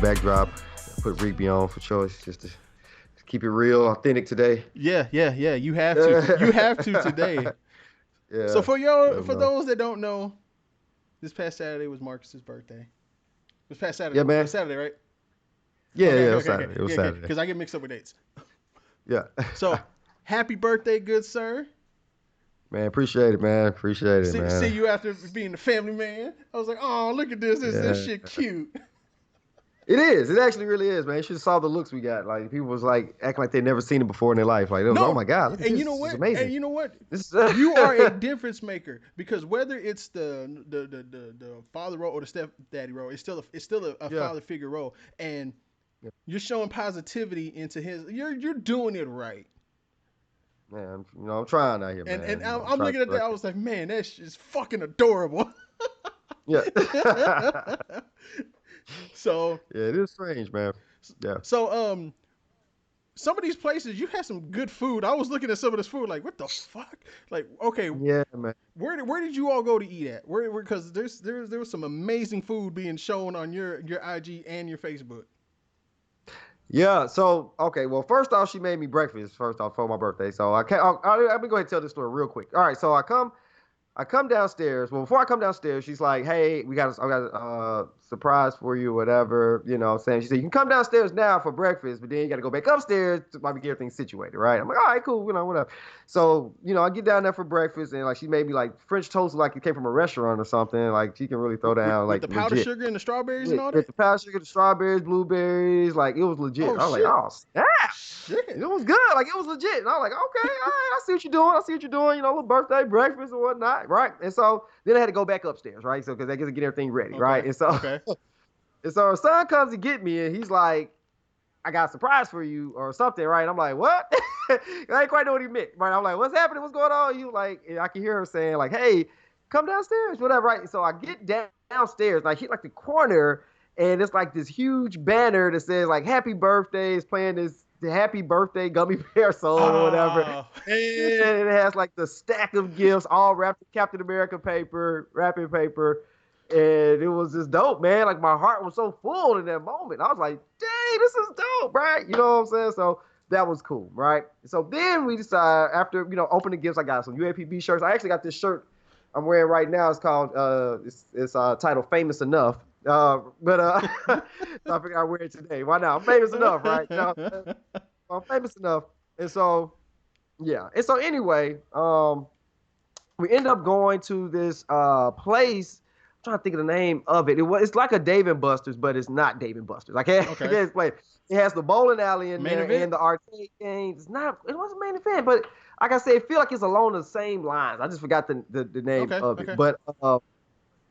backdrop. Put Rigby on for choice, just to keep it real, authentic today. Yeah. You have to. You have to today. So Yeah, for no. those that don't know, this past Saturday was Marcus's birthday. This past Saturday, Yeah, man. Saturday, right? Yeah, it was Saturday. It was Okay. Saturday. Because I get mixed up with dates. Yeah. So, happy birthday, good sir. Man, appreciate it, man. Appreciate it, See man. you after being the family man. I was like, oh, look at this. This Yeah. shit cute. It is. It actually really is, man. You should have saw the looks we got. Like people was like acting like they never seen it before in their life. Like it was, oh No, my God, look at and this. you know This is what? amazing. And you know what? This You are a is difference maker because whether it's the father role or the stepdaddy role, it's still a yeah. father figure role, and Yeah. you're showing positivity into his. You're doing it right. Man, I'm trying out here, And man. I'm I'm trying to looking at do that. I it. was like, man, that's just fucking adorable. Yeah. so Yeah, it is strange, man. Yeah. so some of these places you had some good food. I was looking at some of this food like, what the fuck? Like, okay, Yeah, man. where did you all go to eat at? Where because there was some amazing food being shown on your IG and your Facebook. Yeah. So, okay. Well, first off, she made me breakfast first off for my birthday. So I can't. Let me go ahead and tell this story real quick. All right. So I come downstairs. Well, before I come downstairs, she's like, "Hey, I got a surprise for you, whatever." You know what I'm saying? She said, "You can come downstairs now for breakfast, but then you got to go back upstairs to maybe get everything situated, right?" I'm like, "All right, cool, whatever." So, I get down there for breakfast, and like she made me like French toast, like it came from a restaurant or something. Like she can really throw down, With like the powdered legit. sugar and the strawberries and With, all with that. the powdered sugar, the strawberries, blueberries, like it was legit. Oh I was like, shit, "Oh snap!" It shit. was good. Like it was legit. And I was like, okay, all right, I see what you're doing. I see what you're doing. Little birthday breakfast and whatnot, right? And so then I had to go back upstairs, right? So because I get to get everything ready, right? Okay, And so okay. and so her son comes to get me, and he's like, I got a surprise for you or something, right? And I'm like, what? I ain't quite know what he meant, right? I'm like, what's happening? What's going on? You like, and I can hear her saying like, hey, come downstairs, whatever, right? And so I get downstairs, and I hit like the corner, and it's like this huge banner that says like Happy Birthday is playing this the Happy Birthday gummy bear song or whatever. Oh. And it has like the stack of gifts all wrapped in Captain America paper, wrapping paper. And it was just dope, man. Like my heart was so full in that moment. I was like, dang, this is dope, right? You know what I'm saying? So that was cool, right? So then we decided after, opening gifts, I got some UAPB shirts. I actually got this shirt I'm wearing right now. It's called it's titled Famous Enough. So I figured I'd wear it today. Why not? I'm famous enough, right? I'm famous enough. And so yeah. And so anyway, we end up going to this place. I'm trying to think of the name of it. It's like a Dave and Buster's, but it's not Dave and Buster's. I can't Okay. explain. It has the bowling alley in Main there event. and the arcade games. It wasn't main event, but like I said, I feel like it's along the same lines. I just forgot the name Okay. of it. Okay.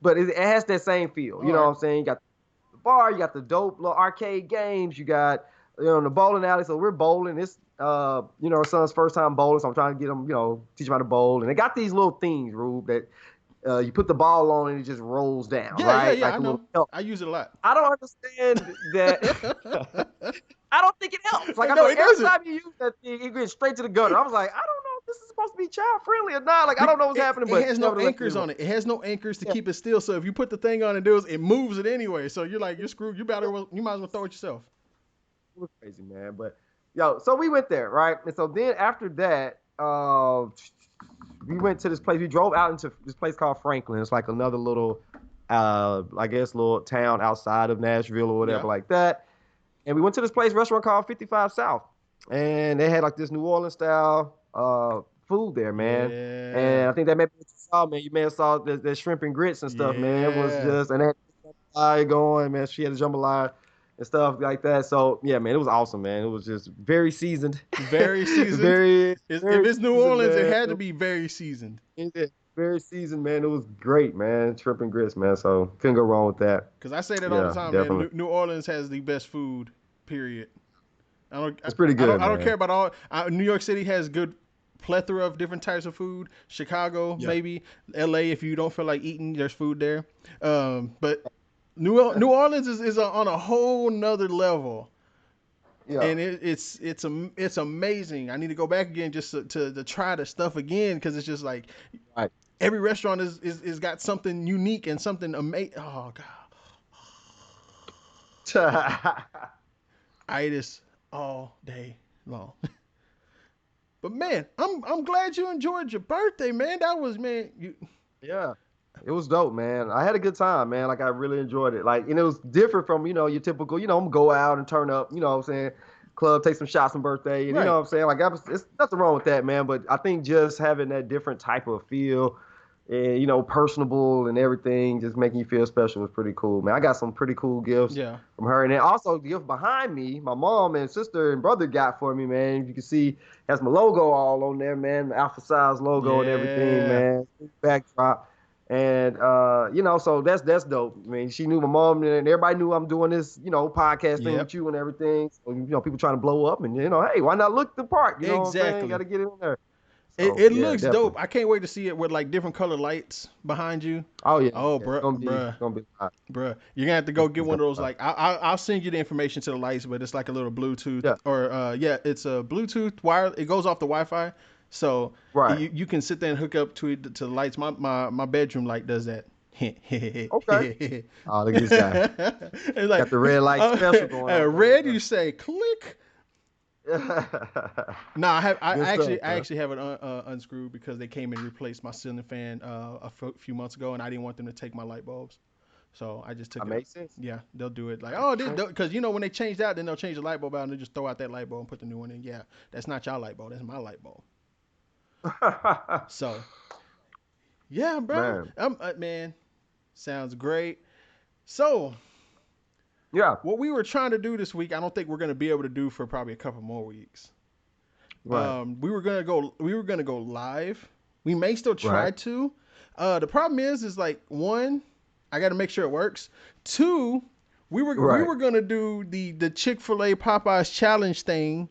But it has that same feel. You All know right. what I'm saying? You got the bar, you got the dope little arcade games, you got the bowling alley. So we're bowling. It's our son's first time bowling, so I'm trying to get him, teach him how to bowl. And they got these little things, Rube, that you put the ball on and it just rolls down, right? Yeah. I Like a little know. help. I use it a lot. I don't understand that. I don't think it helps. Like I No, know it every doesn't. time you use that thing, it goes straight to the gutter. I was like, I don't know if this is supposed to be child friendly or not. Like I don't know what's happening, It but has no nevertheless, anchors on it. It has no anchors to yeah, keep it still. So if you put the thing on it moves it anyway. So you're screwed. You might as well throw it yourself. it was crazy, man. But so we went there, right? And so then after that, we went to this place. We drove out into this place called Franklin. It's like another little, I guess, little town outside of Nashville or Yeah. whatever like that. And we went to this restaurant called 55 South, and they had like this New Orleans style food there, man. Yeah. And I think that may be what you saw, man. You may have saw the shrimp and grits and stuff, man. It was Yeah. just, and they had jambalaya going, man. She had a jambalaya and stuff like that. So yeah, man, it was awesome, man. It was just very seasoned, Very seasoned. very If very it's New seasoned, Orleans, it man. had to be very seasoned. Yeah, very seasoned, man. It was great, man. Shrimp and grits, man. So couldn't go wrong with that. Because I say that all the Yeah, time, man. definitely. New Orleans has the best food. Period. I don't. It's pretty good, I don't care man. about all. New York City has good plethora of different types of food. Chicago, Yeah. maybe. L.A. If you don't feel like eating, there's food there. But New Orleans is on a whole nother level, Yeah. and it's amazing. I need to go back again just to try the stuff again because it's just like Right. every restaurant is got something unique and something amazing. Oh god. Itis all day long. But man, I'm glad you enjoyed your birthday, man. That was man. Yeah. It was dope, man. I had a good time, man. Like I really enjoyed it. Like, and it was different from, your typical, I'm go out and turn up, what I'm saying, club, take some shots on birthday, and you know Right. what I'm saying? Like it's nothing wrong with that, man. But I think just having that different type of feel and personable and everything, just making you feel special was pretty cool, man. I got some pretty cool gifts Yeah. from her. And then also the gift behind me, my mom and sister and brother got for me, man. You can see has my logo all on there, man. The Alphapsized logo and everything, Yeah. man. Backdrop. And so that's dope. I mean, she knew my mom and everybody knew I'm doing this, podcast thing Yep. with you and everything. So, people trying to blow up and hey, why not look the part? You know what I'm saying? Exactly. Got to get in there. It, So it yeah, looks definitely. dope. I can't wait to see it with like different color lights behind you. Oh yeah, Oh, yeah. It's gonna be hot. bruh, you're gonna have to go get It's one gonna of those. be hot. Like, I'll send you the information to the lights, but it's like a little Bluetooth Yeah, or yeah, it's a Bluetooth wire. It goes off the Wi-Fi, so right. you can sit there and hook up to the lights. My bedroom light does that. Okay. Oh, look at this guy. It's like Got the red light special going on. red. You say click. Good No, I stuff, man. actually have it unscrewed because they came and replaced my ceiling fan few months ago, and I didn't want them to take my light bulbs, so I just took That it. makes sense. Yeah, they'll do it like because when they change that, then they'll change the light bulb out and they just throw out that light bulb and put the new one in. Yeah, that's not your light bulb, that's my light bulb. So yeah, bro, Man. man, sounds great. So Yeah. what we were trying to do this week, I don't think we're gonna be able to do for probably a couple more weeks. Right. We were gonna go live. We may still try Right. to. The problem is like one, I got to make sure it works. Two, we Right. were gonna do the Chick-fil-A Popeyes challenge thing.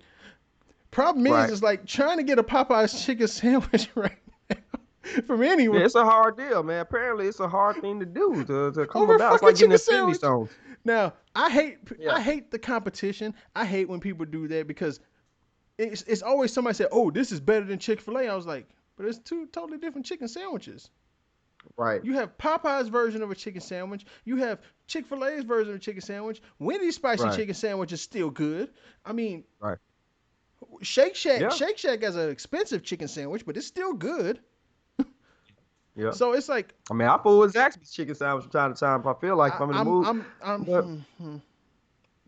Problem Right. is like trying to get a Popeyes chicken sandwich right now from anyone Yeah, it's a hard deal, man. Apparently, it's a hard thing to do to come over a about. It's fucking like getting chicken Infinity sandwich. Stones. Now I Yeah. hate the competition. I hate when people do that because it's always somebody say, "Oh, this is better than Chick-fil-A." I was like, but it's two totally different chicken sandwiches. Right. You have Popeye's version of a chicken sandwich. You have Chick-fil-A's version of a chicken sandwich. Wendy's spicy Right. chicken sandwich is still good. I mean, Right. Shake Shack Yeah. has an expensive chicken sandwich, but it's still good. Yeah. So it's like I mean, I fool with Zaxby's chicken sandwich from time to time if I feel like if I'm in the mood.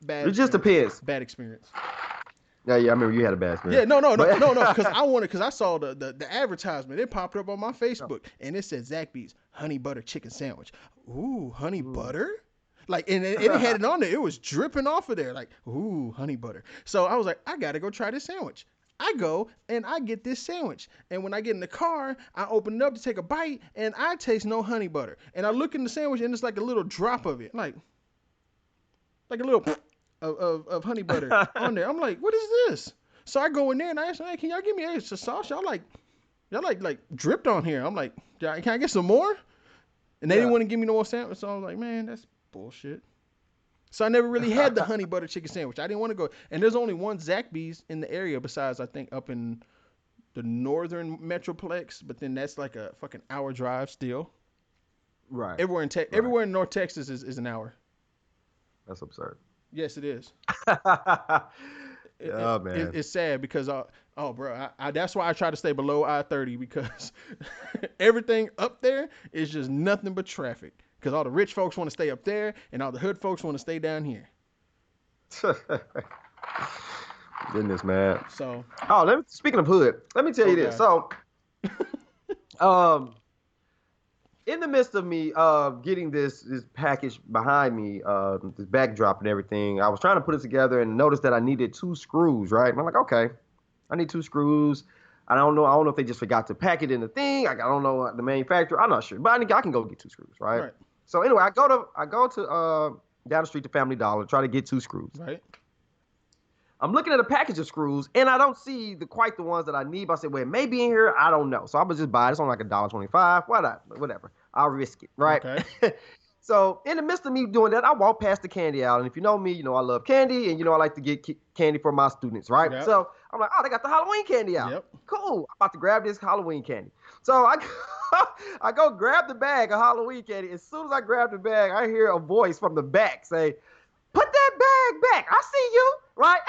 But bad. it just experience. depends. Bad experience. Yeah, I remember you had a bad experience. Yeah, no, But- because I saw the advertisement. It popped up on my Facebook, and it said Zaxby's honey butter chicken sandwich. Ooh, honey butter? Like, and it had it on there. It was dripping off of there. Like, ooh, honey butter. So I was like, I gotta go try this sandwich. I go and I get this sandwich, and when I get in the car, I open it up to take a bite, and I taste no honey butter. And I look in the sandwich, and it's like a little drop of it, like a little of honey butter on there. I'm like, what is this? So I go in there and I ask, hey, can y'all give me extra sauce? Y'all like dripped on here. I'm like, can I get some more? And they didn't want to give me no more sandwich. So I was like, man, that's bullshit. So I never really had the honey butter chicken sandwich. I didn't want to go. And there's only one Zaxby's in the area besides, I think, up in the northern Metroplex. But then that's like a fucking hour drive still. Right. Everywhere in North Texas is an hour. That's absurd. Yes, it is. Man. It's sad because bro, that's why I try to stay below I-30 because everything up there is just nothing but traffic. Because all the rich folks want to stay up there, and all the hood folks want to stay down here. Goodness, man. So, speaking of hood, let me tell you this. God. So, in the midst of me getting this package behind me, this backdrop and everything, I was trying to put it together and noticed that I needed 2 screws, right? And I'm like, okay, I need 2 screws. I don't know if they just forgot to pack it in the thing. I don't know the manufacturer. I'm not sure, but I can go get 2 screws, right? So anyway, I go to down the street to Family Dollar, try to get 2 screws. Right. I'm looking at a package of screws, and I don't see quite the ones that I need. But I said, well, it may be in here. I don't know. So I'm going to just buy it. It's only like $1.25. Whatever. I'll risk it, right? Okay. So in the midst of me doing that, I walk past the candy aisle. And if you know me, I love candy, and I like to get candy for my students, right? Yep. So I'm like, oh, they got the Halloween candy out. Yep. Cool. I'm about to grab this Halloween candy. So I go grab the bag of Halloween candy. As soon as I grab the bag, I hear a voice from the back say, put that bag back. I see you, right?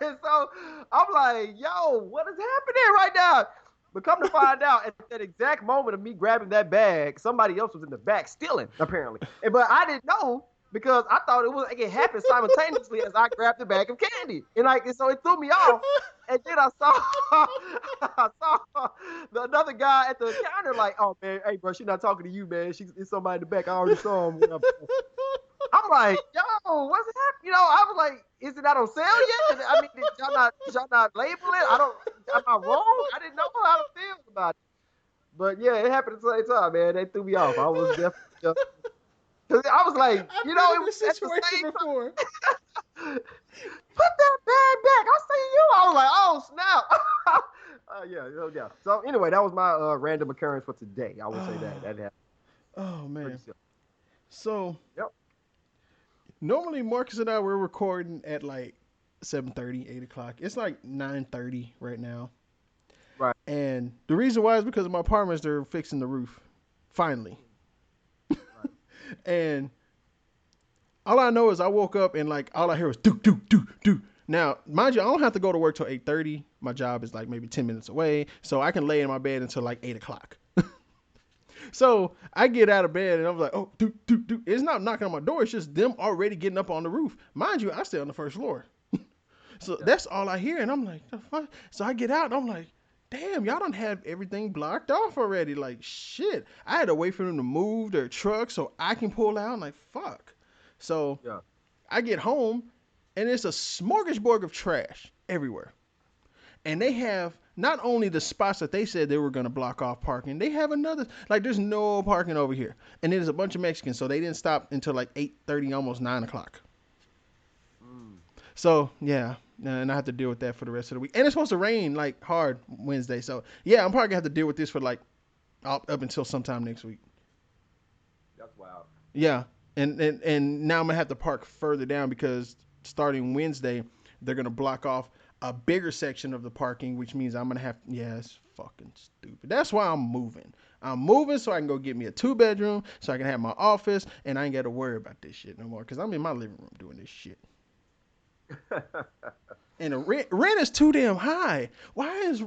And so I'm like, yo, what is happening right now? But come to find out, at that exact moment of me grabbing that bag, somebody else was in the back stealing, apparently. But I didn't know because I thought it happened simultaneously as I grabbed the bag of candy. And so it threw me off. And then I saw another guy at the counter like, oh man, hey bro, she's not talking to you, man. It's somebody in the back. I already saw him. I'm like, yo, what's happening? I was like, is it not on sale yet? I mean, did y'all not label it? Am I wrong? I didn't know how to feel about it. But yeah, it happened at the same time, man. They threw me off. I was definitely because I was like, I've been in it this was at the situation same before. time. Put that bag back. I see you. I was like, oh snap. Yeah, no doubt. So anyway, that was my random occurrence for today. I would say that happened. Oh man. Pretty simple. So Yep. normally Marcus and I were recording at like 7:30, 8 o'clock. It's like 9:30 right now. Right. And the reason why is because of my apartments, they're fixing the roof. Finally. Right. And all I know is I woke up and like all I hear was do do do do. Now, mind you, I don't have to go to work till 8:30. My job is like maybe 10 minutes away, so I can lay in my bed until like 8 o'clock. So I get out of bed and I'm like, oh, do do do. It's not knocking on my door. It's just them already getting up on the roof. Mind you, I stay on the first floor. So that's all I hear, and I'm like, the fuck? So I get out and I'm like, damn, y'all don't have everything blocked off already. Like, shit. I had to wait for them to move their truck so I can pull out. I'm like, fuck. So Yeah. I get home, and it's a smorgasbord of trash everywhere. And they have not only the spots that they said they were going to block off parking, they have another, like there's no parking over here. And there's a bunch of Mexicans, so they didn't stop until like 8:30, almost 9 o'clock. So, yeah, and I have to deal with that for the rest of the week. And it's supposed to rain like hard Wednesday. So, yeah, I'm probably going to have to deal with this for like up until sometime next week. That's wild. Yeah. And now I'm going to have to park further down because starting Wednesday, they're going to block off a bigger section of the parking, which means I'm going to have, yeah, it's fucking stupid. That's why I'm moving. I'm moving so I can go get me a 2-bedroom so I can have my office and I ain't got to worry about this shit no more because I'm in my living room doing this shit. And the rent is too damn high. Why is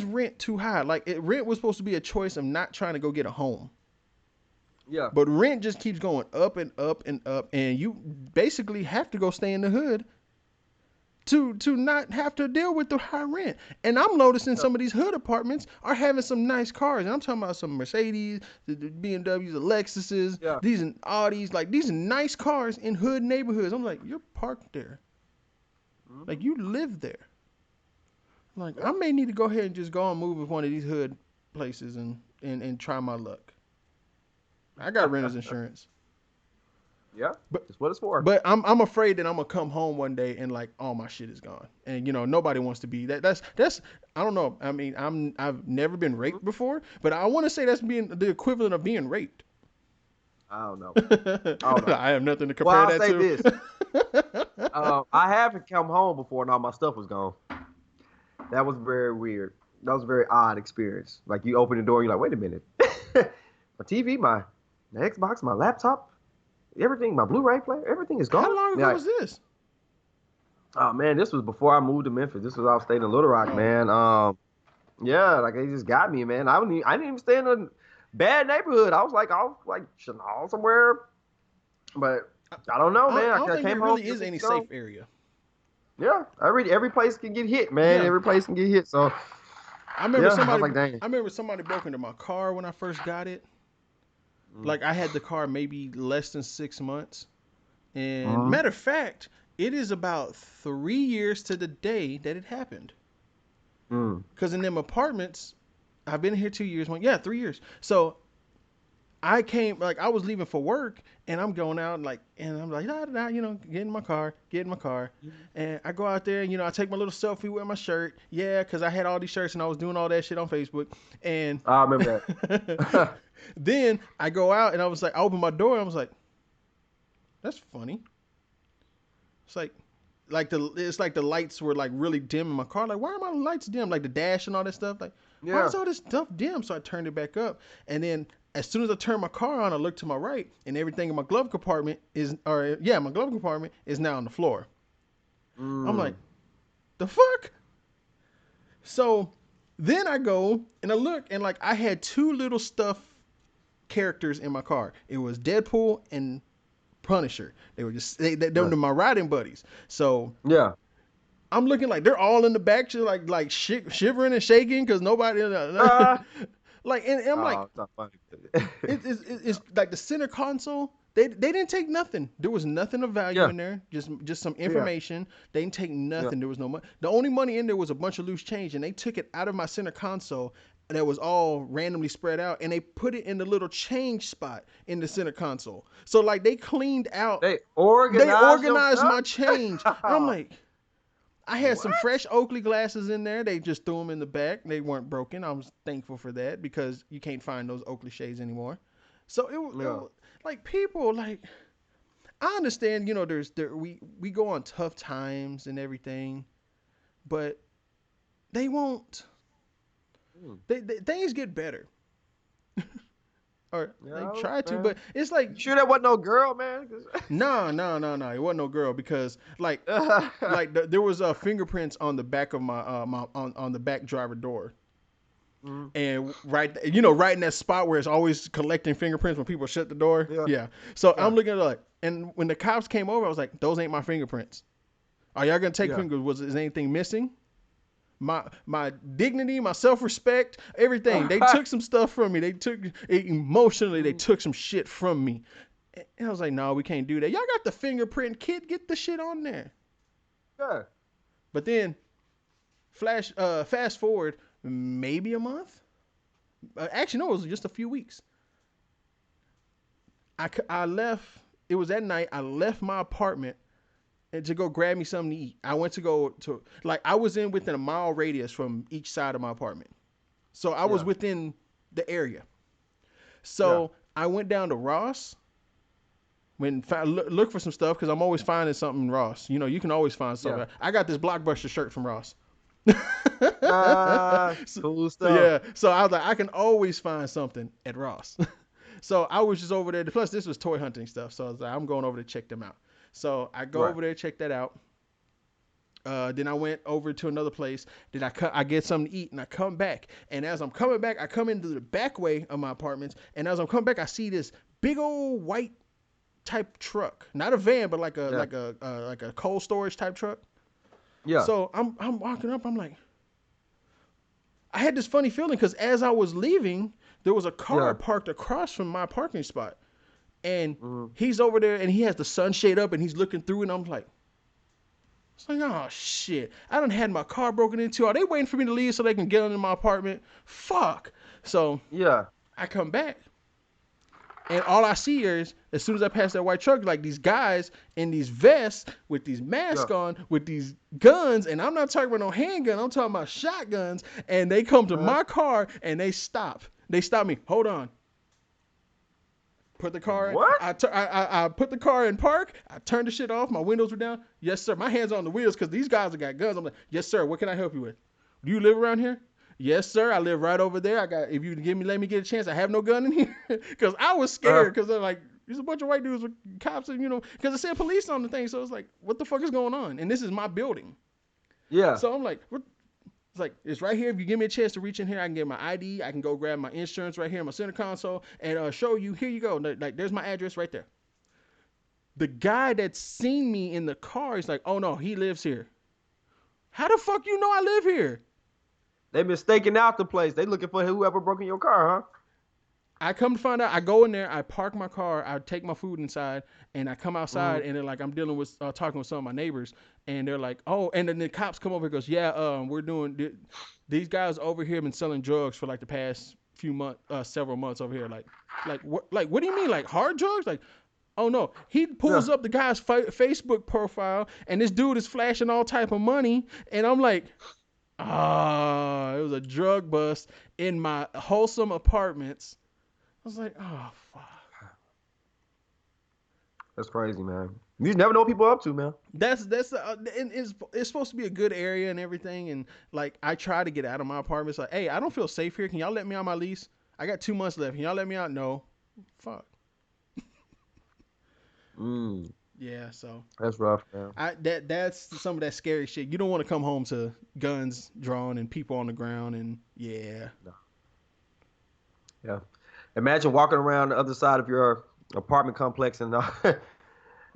rent too high? Like rent was supposed to be a choice of not trying to go get a home. Yeah. But rent just keeps going up and up and up, and you basically have to go stay in the hood to not have to deal with the high rent. And I'm noticing some of these hood apartments are having some nice cars. And I'm talking about some Mercedes, the BMWs, the Lexuses, these and Audis, like these nice cars in hood neighborhoods. I'm like, you're parked there. Mm-hmm. Like you live there. Like I may need to go ahead and just go and move with one of these hood places and try my luck. I got renter's insurance. Yeah, but that's what it's for. But I'm afraid that I'm gonna come home one day and like all my shit is gone, and nobody wants to be that. That's I don't know. I mean, I've never been raped before, but I want to say that's being the equivalent of being raped. I don't know. I have nothing to compare that to. This. I haven't come home before and all my stuff was gone. That was very weird. That was a very odd experience. Like you open the door, and you're like, wait a minute, my TV, my Xbox, my laptop. Everything, my Blu-ray player, everything is gone. How long ago was this? Oh man, this was before I moved to Memphis. This was I was staying in Little Rock, man. Yeah, like they just got me, man. I didn't even stay in a bad neighborhood. I was like Chanel somewhere, but I don't know, man. I don't think there really is any safe area. Yeah, every place can get hit, man. Yeah. Every place can get hit. So I remember somebody broke into my car when I first got it. Like I had the car maybe less than 6 months, and matter of fact, it is about 3 years to the day that it happened. Because in them apartments, I've been here 2 years. 3 years. So I came, like I was leaving for work, and I'm going out and I'm like, get in my car, and I go out there and I take my little selfie with my shirt, because I had all these shirts and I was doing all that shit on Facebook, and I remember that. Then I go out and I was like, I opened my door and I was like, that's funny. It's like the lights were like really dim in my car. Like, why are my lights dim? Like the dash and all that stuff. Like, why is all this stuff dim? So I turned it back up, and then as soon as I turn my car on, I look to my right, and everything in my glove compartment is now on the floor. I'm like, the fuck? So then I go and I look, and like I had two little stuff characters in my car. It was Deadpool and Punisher. They were just they were my riding buddies. So yeah. I'm looking like they're all in the back, like shivering and shaking because nobody. Like and I'm like, it's not funny. it's like the center console. They didn't take nothing. There was nothing of value in there. Just some information. They didn't take nothing. There was no money. The only money in there was a bunch of loose change, and they took it out of my center console. That was all randomly spread out, and they put it in the little change spot in the center console. So like they cleaned out. They organized my change. And I'm like, I had some fresh Oakley glasses in there. They just threw them in the back. They weren't broken. I was thankful for that because you can't find those Oakley shades anymore. So it was like people like. I understand, we go on tough times and everything, but they won't. Things get better. Or they try to, but it's like, you sure that wasn't no girl, man? No, it wasn't no girl because like there was fingerprints on the back of my on the back driver door. And right in that spot where it's always collecting fingerprints when people shut the door. So I'm looking at it like, and when the cops came over, I was like, those ain't my fingerprints. Are y'all gonna take fingers? Is anything missing? My dignity, my self-respect, everything. They took some stuff from me. They took emotionally. They took some shit from me. And I was like, no, we can't do that. Y'all got the fingerprint kit. Get the shit on there. Yeah. But then, fast forward maybe a month. Actually, no, it was just a few weeks. I left. It was that night. I left my apartment and to go grab me something to eat. I went to go to, like, I was within a mile radius from each side of my apartment. So I was within the area. So I went down to Ross, look for some stuff because I'm always finding something in Ross. You can always find stuff. Yeah. I got this Blockbuster shirt from Ross. Cool stuff. Yeah. So I was like, I can always find something at Ross. So I was just over there. Plus, this was toy hunting stuff. So I was like, I'm going over to check them out. So I go over there, check that out. Then I went over to another place. Then I get something to eat, and I come back. And as I'm coming back, I come into the back way of my apartments. And as I'm coming back, I see this big old white type truck, not a van, but like a cold storage type truck. Yeah. So I'm walking up. I'm like, I had this funny feeling because as I was leaving, there was a car parked across from my parking spot. And he's over there and he has the sunshade up and he's looking through and I'm like, it's like, oh shit. I done had my car broken into. Are they waiting for me to leave so they can get into my apartment? Fuck. So I come back and all I see is, as soon as I pass that white truck, like these guys in these vests with these masks on, with these guns, and I'm not talking about no handgun, I'm talking about shotguns, and they come to my car and they stop. They stop me. Hold on. Put the car in. What? I put the car in park. I turned the shit off. My windows were down. Yes, sir. My hands on the wheels because these guys have got guns. I'm like, yes, sir. What can I help you with? Do you live around here? Yes, sir. I live right over there. If you let me get a chance. I have no gun in here because I was scared because they're like, there's a bunch of white dudes with cops and because it said police on the thing. So it's like, what the fuck is going on? And this is my building. Yeah. So I'm like, what? It's like, it's right here. If you give me a chance to reach in here, I can get my ID. I can go grab my insurance right here in my center console and show you. Here you go. Like, there's my address right there. The guy that's seen me in the car is like, oh no, he lives here. How the fuck you know I live here? They mistaken out the place. They looking for whoever broke in your car, huh? I come to find out, I go in there, I park my car, I take my food inside, and I come outside, and they're like, I'm dealing with, talking with some of my neighbors, and they're like, oh, and then the cops come over and goes, yeah, we're doing, these guys over here have been selling drugs for like the past few months, several months over here. What do you mean, like hard drugs? Like, oh no, he pulls up the guy's Facebook profile, and this dude is flashing all type of money, and I'm like, it was a drug bust in my wholesome apartments. I was like, oh, fuck. That's crazy, man. You never know what people are up to, man. It's supposed to be a good area and everything. And like, I try to get out of my apartment. It's like, hey, I don't feel safe here. Can y'all let me on my lease? I got 2 months left. Can y'all let me out? No. Fuck. Yeah, so That's rough, man. That's some of that scary shit. You don't want to come home to guns drawn and people on the ground and yeah. No. Yeah. Imagine walking around the other side of your apartment complex and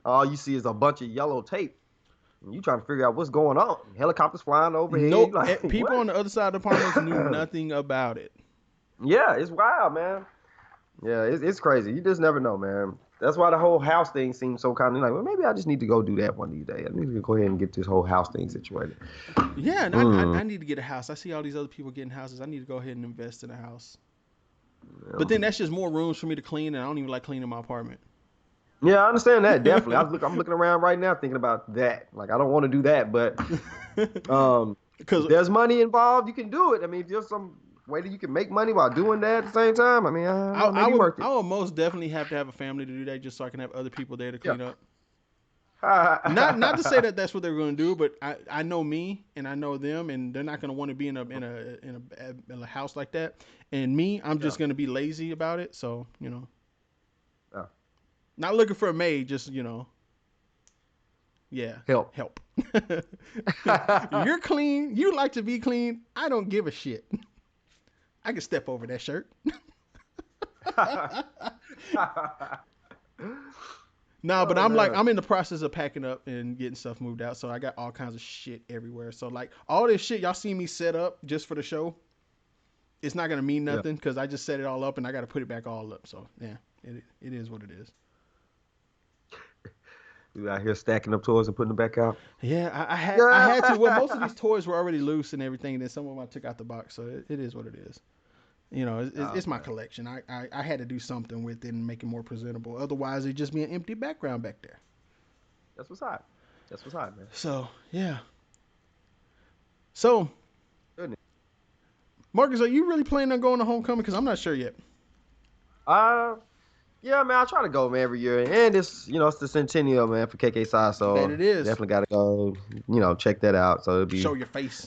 all you see is a bunch of yellow tape. And you trying to figure out what's going on. Helicopters flying overhead. No, like, people what? on the other side of the apartments knew nothing about it. Yeah, it's wild, man. Yeah, it's crazy. You just never know, man. That's why the whole house thing seems so kind of like, well, maybe I just need to go do that one of these days. I need to go ahead and get this whole house thing situated. Yeah, and I need to get a house. I see all these other people getting houses. I need to go ahead and invest in a house. Yeah. But then that's just more rooms for me to clean, and I don't even like cleaning my apartment. Yeah, I understand that, definitely. I'm looking around right now thinking about that. Like, I don't want to do that, but if there's money involved, you can do it. I mean, if there's some way that you can make money while doing that at the same time, I mean, I would most definitely have to have a family to do that just so I can have other people there to clean up. Not to say that that's what they're going to do, but I know me and I know them, and they're not going to want to be in a house like that. And me, I'm just going to be lazy about it. So not looking for a maid, just help. You're clean. You like to be clean. I don't give a shit. I can step over that shirt. No, but I'm in the process of packing up and getting stuff moved out. So I got all kinds of shit everywhere. So like all this shit y'all see me set up just for the show, it's not gonna mean nothing because I just set it all up and I got to put it back all up. So yeah, it is what it is. You out here stacking up toys and putting them back out? Yeah, I had to. Well, most of these toys were already loose and everything. And then some of them I took out the box. So it is what it is. It's my collection. I had to do something with it and make it more presentable. Otherwise, it'd just be an empty background back there. That's what's hot. That's what's hot, man. So, yeah. So, Goodness. Marcus, are you really planning on going to homecoming? Because I'm not sure yet. Yeah, man, I try to go, man, every year. And it's, it's the centennial, man, for KK Sci. So that it is. Definitely got to go, check that out. So it'll be show your face.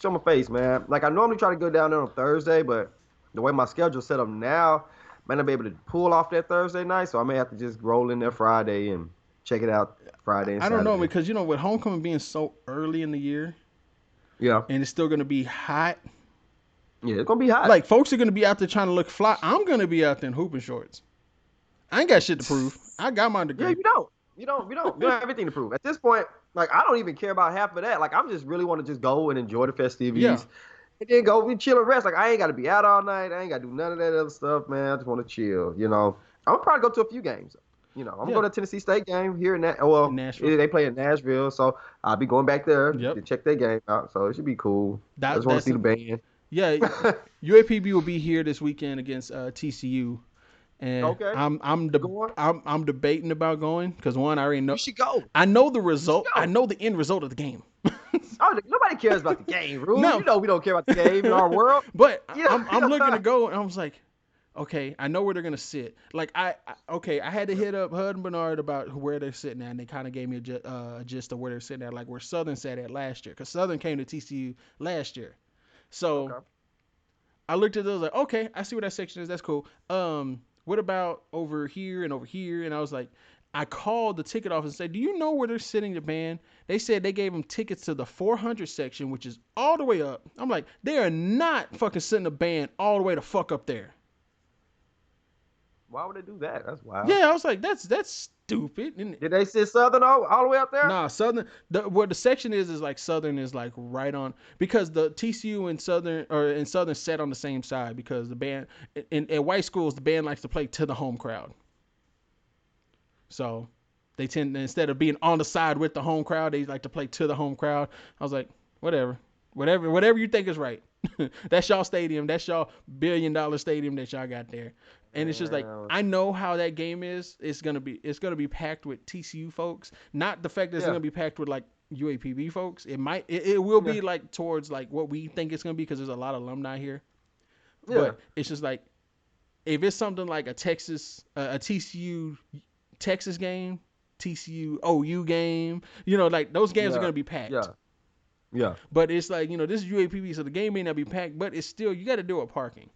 Show my face, man. Like I normally try to go down there on Thursday, but the way my schedule's set up now, I might not be able to pull off that Thursday night. So I may have to just roll in there Friday and check it out Friday and Saturday. I don't know, because with homecoming being so early in the year, and it's still gonna be hot. Yeah, it's gonna be hot. Like folks are gonna be out there trying to look fly. I'm gonna be out there in hooping shorts. I ain't got shit to prove. I got my degree. Yeah, you don't have anything to prove. At this point, like I don't even care about half of that. Like I'm just really want to just go and enjoy the festivities. Yeah. And then go and chill and rest. Like I ain't gotta be out all night. I ain't gotta do none of that other stuff, man. I just want to chill, I'm gonna probably go to a few games. I'm gonna go to a Tennessee State game here in Nashville. They play in Nashville, so I'll be going back there to check their game out. So it should be cool. I just want to see the band. Yeah, UAPB will be here this weekend against TCU. And I'm debating about going because one, I already know. You should go. I know the result. I know the end result of the game. Nobody cares about the game, Rube. No. We don't care about the game in our world. But I'm looking to go, and I was like, okay, I know where they're gonna sit. Like I had to hit up Hud and Bernard about where they're sitting at, and they kind of gave me a gist of where they're sitting at, like where Southern sat at last year, because Southern came to TCU last year. So I looked at those like, okay, I see where that section is. That's cool. What about over here and over here? And I was like, I called the ticket office and said, do you know where they're sitting the band? They said they gave them tickets to the 400 section, which is all the way up. I'm like, they are not fucking sitting the band all the way the fuck up there. Why would they do that? That's wild. Yeah, I was like, that's stupid. And did they sit Southern all the way up there? Nah, Southern. Where the section is like Southern is like right on, because the TCU and Southern sat on the same side because the band at white schools the band likes to play to the home crowd. So they tend to, instead of being on the side with the home crowd, they like to play to the home crowd. I was like, whatever you think is right. That's y'all stadium. That's y'all $1 billion stadium that y'all got there. And it's just like, I know how that game is. It's gonna be packed with TCU folks. Not the fact that it's gonna be packed with like UAPB folks. It will be like towards like what we think it's gonna be because there's a lot of alumni here. Yeah. But it's just like, if it's something like a TCU Texas game, TCU OU game, like those games are gonna be packed. Yeah. Yeah. But it's like, this is UAPB, so the game may not be packed, but it's still, you got to deal with parking.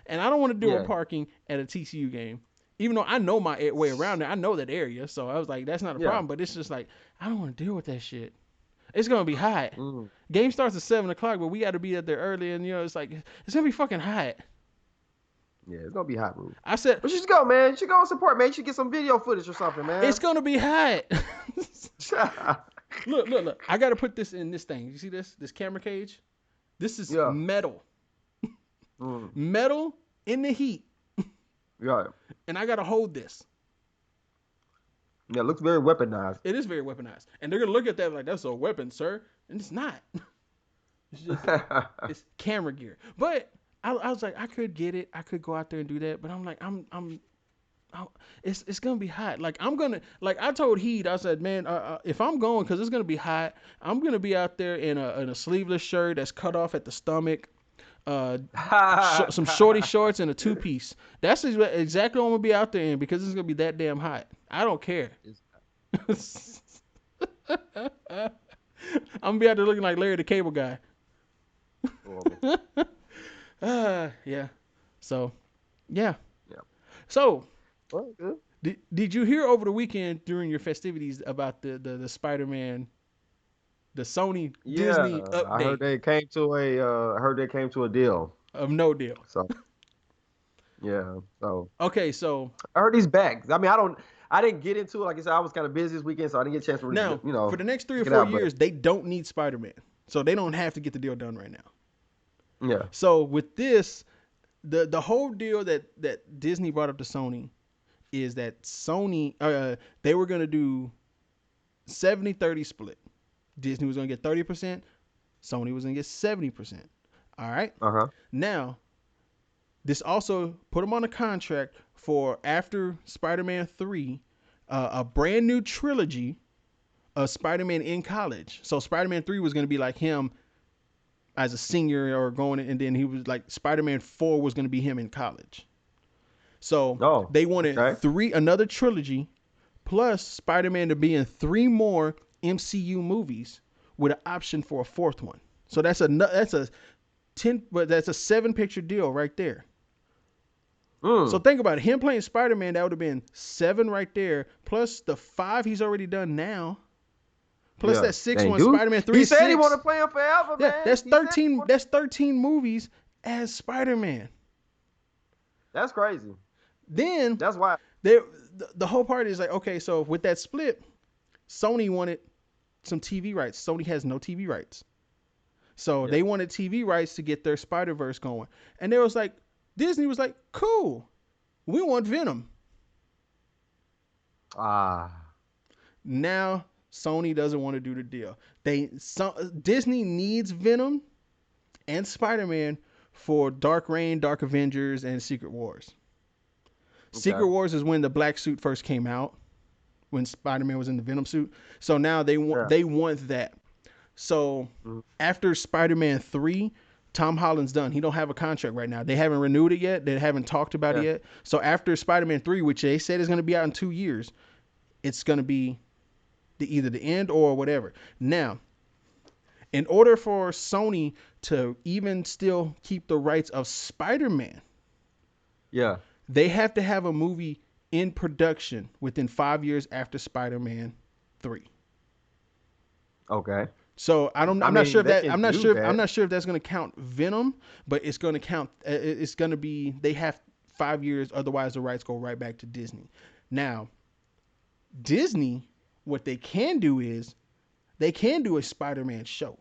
And I don't want to do Yeah. parking at a TCU game. Even though I know my way around there, I know that area. So I was like, that's not a Yeah. problem. But it's just like, I don't want to deal with that shit. It's going to be hot. Mm. Game starts at 7 o'clock, but we got to be out there early. And, it's like, it's going to be fucking hot. Yeah, it's gonna be hot, Rube. I said, but you should go, man. You should go and support, man. You should get some video footage or something, man. It's going to be hot. Look. I got to put this in this thing. You see this camera cage? This is metal. Metal in the heat. Yeah. And I got to hold this. Yeah, it looks very weaponized. It is very weaponized. And they're going to look at that like, that's a weapon, sir. And it's not. It's just, it's camera gear. But I was like, I could get it. I could go out there and do that. But I'm like, it's going to be hot. Like, I told Heed, I said, man, if I'm going, because it's going to be hot, I'm going to be out there in a sleeveless shirt that's cut off at the stomach. Some shorty shorts and a 2-piece. That's exactly what I'm gonna be out there in because it's gonna be that damn hot. I don't care. I'm gonna be out there looking like Larry the Cable Guy. Yeah. So, yeah. So, did you hear over the weekend during your festivities about the Spider-Man? The Sony-Disney update. I heard they came to a deal. Of no deal. So, yeah. So. Okay, so. I heard he's back. I mean, I didn't get into it. Like I said, I was kind of busy this weekend, so I didn't get a chance to now, for the next 3 or 4 years, they don't need Spider-Man. So they don't have to get the deal done right now. Yeah. So with this, the whole deal that Disney brought up to Sony is that Sony, they were going to do 70-30 split. Disney was going to get 30%. Sony was going to get 70%. All right? Uh-huh. Now, this also put them on a contract for after Spider-Man 3, a brand new trilogy of Spider-Man in college. So Spider-Man 3 was going to be like him as a senior or going, and then he was like Spider-Man 4 was going to be him in college. So they wanted another trilogy plus Spider-Man to be in 3 more MCU movies with an option for a 4th one. So that's a 7-picture deal right there. So think about it. Him playing Spider-Man, that would have been 7 right there, plus the 5 he's already done now, plus that 6th one, Spider-Man 3. He said he want to play him forever, man. That's 13. That's 13 movies as Spider-Man. That's crazy. Then that's why the whole part is like, okay, so with that split, Sony wanted some TV rights. Sony has no TV rights. So they wanted TV rights to get their Spider-Verse going. And they was like, Disney was like, cool, we want Venom. Now Sony doesn't want to do the deal. Disney needs Venom and Spider-Man for Dark Reign, Dark Avengers, and Secret Wars. Secret Wars is when the black suit first came out, when Spider-Man was in the Venom suit. So now they want that. So after Spider-Man 3, Tom Holland's done. He don't have a contract right now. They haven't renewed it yet. They haven't talked about it yet. So after Spider-Man 3, which they said is going to be out in 2 years, it's going to be either the end or whatever. Now, in order for Sony to even still keep the rights of Spider-Man, they have to have a movie in production within 5 years after Spider-Man 3. Okay. So I'm not sure if that's going to count Venom, but it's going to count. It's going to be they have 5 years. Otherwise, the rights go right back to Disney. Now, Disney, what they can do is they can do a Spider-Man show.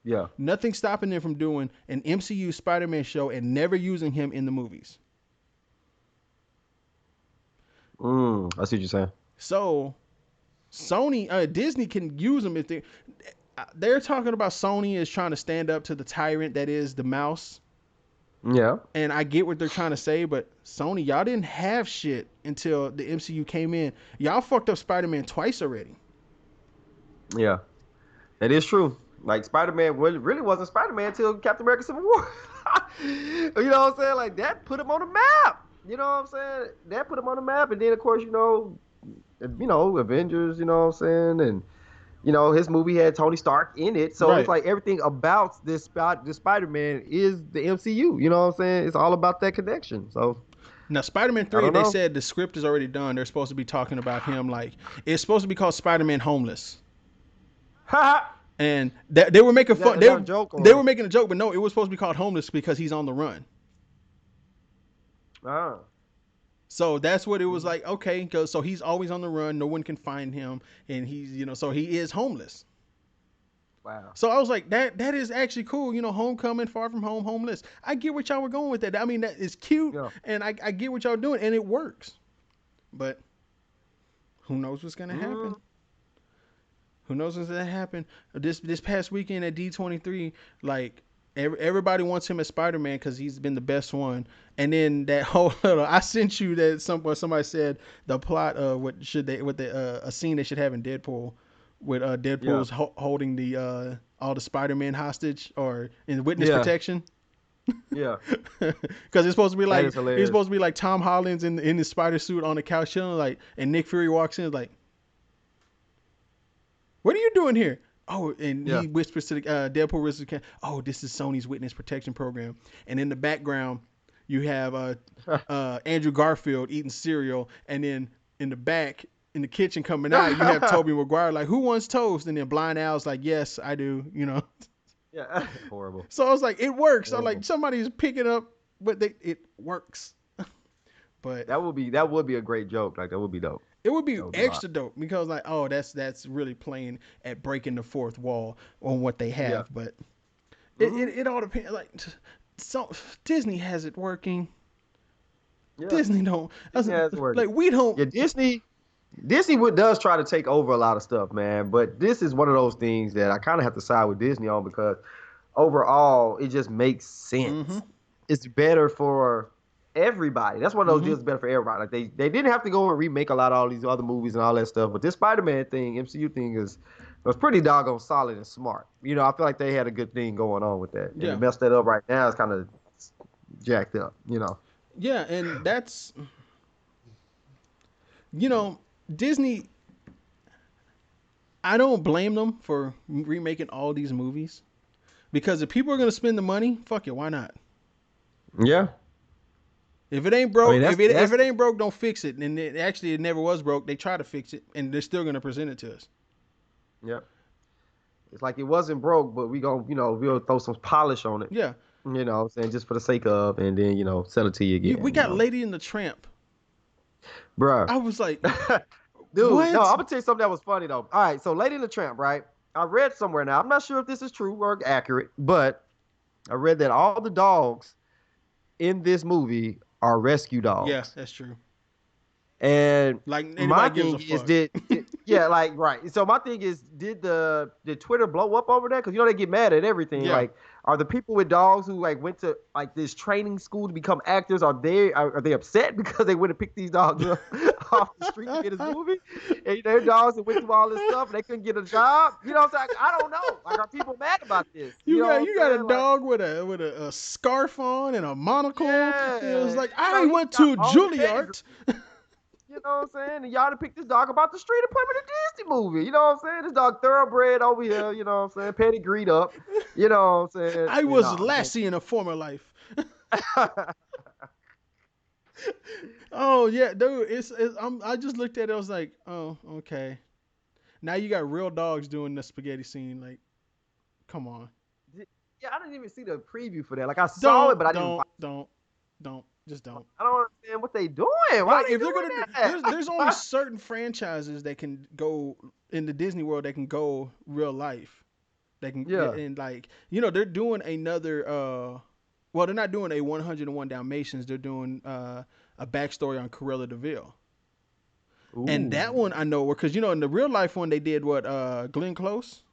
Yeah. Nothing stopping them from doing an MCU Spider-Man show and never using him in the movies. I see what you're saying. So Disney can use them if they're talking about Sony is trying to stand up to the tyrant that is the mouse. Yeah. And I get what they're trying to say, but Sony, y'all didn't have shit until the MCU came in. Y'all fucked up Spider-Man twice already. Yeah. That is true. Like Spider-Man really wasn't Spider-Man until Captain America Civil War. You know what I'm saying? Like that put him on the map. You know what I'm saying? That put him on the map. And then of course, Avengers, you know what I'm saying? And his movie had Tony Stark in it, so it's Right. like everything about this Spider-Man is the MCU. You know what I'm saying? It's all about that connection. So Now, Spider-Man I 3, don't they know. said the script is already done. They're supposed to be talking about him like it's supposed to be called Spider-Man Homeless. And they were making fun. Is that a joke They were or? making a joke, but no, it was supposed to be called Homeless because he's on the run. Oh. So that's what it was like. Okay, so he's always on the run. No one can find him, and he's so he is homeless. Wow. So I was like, that is actually cool. Homecoming, Far From Home, Homeless. I get what y'all were going with that. I mean, that is cute, Yeah. and I get what y'all doing, and it works. But who knows what's gonna happen? Mm, Who knows what's gonna happen? This past weekend at D23, like everybody wants him as Spider-Man because he's been the best one. And then that whole I sent you that somebody said the plot of a scene they should have in Deadpool with yeah. Deadpool's holding the all the Spider-Man hostage or in witness Yeah. protection. Yeah. Because That is it's hilarious. supposed to be like Tom Holland's in his spider suit on the couch chilling, like, and Nick Fury walks in like, what are you doing here? Oh, and Yeah. he whispers to the Deadpool whispers, oh, this is Sony's witness protection program. And in the background, you have Andrew Garfield eating cereal, and then in the back, in the kitchen coming out, you have Tobey Maguire like, who wants toast? And then Blind Al's like, yes, I do. Yeah. Horrible. So I was like, it works. I'm like, Horrible. somebody's picking up, but it works. But That would be a great joke. Like that would be dope. it would be That would be live. extra dope because like, oh, that's really playing at breaking the fourth wall on what they Yeah. have. But Hmm. it all depends. Like, so Disney has it working. Yeah. Disney don't. Disney has it working. Like we don't. Yeah. Disney does try to take over a lot of stuff, man. But this is one of those things that I kind of have to side with Disney on because overall, it just makes Mm-hmm. sense. It's better for everybody. That's one of those Mm-hmm. deals better for everybody. Like they didn't have to go and remake a lot of all these other movies and all that stuff. But this Spider-Man thing, MCU thing was pretty doggone solid and smart. I feel like they had a good thing going on with that. And to Yeah. mess that up right now is kind of jacked up. Yeah, and that's you know Disney. I don't blame them for remaking all these movies because if people are gonna spend the money, fuck it, why not? Yeah. If it ain't I broke, mean if it ain't broke, don't fix it. And it never was broke. They try to fix it, and they're still gonna present it to us. yeah. It's like it wasn't broke, but we'll throw some polish on it. Yeah, What I'm saying, just for the sake of, and then sell it to you we again. got Lady and the Tramp. Bruh. I was like, Dude, no, what? I'm gonna tell you something that was funny though. All right, so Lady and the Tramp, right? I read somewhere now. I'm not sure if this is true or accurate, but I read that all the dogs in this movie are rescue Yeah, dogs. that's true. And Like my anybody gives a thing is, fuck. yeah, like right. So my thing is, did Twitter blow up over that? Because they get mad at everything. Yeah. Like, are the people with dogs who like went to like this training school to become actors? Are they upset because they went and picked these dogs up off the street to get this movie? And their dogs that went through all this stuff and they couldn't get a job. What I'm saying? I don't know. Like, are people mad about this? You know what You I'm got a saying? Like, dog with a scarf on and a monocle. It was yeah, like I he went got to all the pedigree. Juilliard. You know what I'm saying? And y'all to pick this dog about the street and put him in a Disney movie. You know what I'm saying? This dog thoroughbred over here, you know what I'm saying? Pedigreed up. You know what I'm saying? I And was nah, man. Lassie in a former life. Oh yeah, dude. I just looked at it. I was like, oh, okay. Now you got real dogs doing the spaghetti scene. Like, come on. Yeah, I didn't even see the preview for that. Like I saw it, but I didn't watch. Don't. Just don't. I don't understand what they doing. Why Like they if they're doing gonna, that? there's only certain franchises that can go in the Disney world that can go real life. They can, Yeah. and like they're doing another. Well, they're not doing a 101 Dalmatians. They're doing a backstory on Cruella de Vil. And that Ooh. one I know because in the real life one they did what Glenn Close.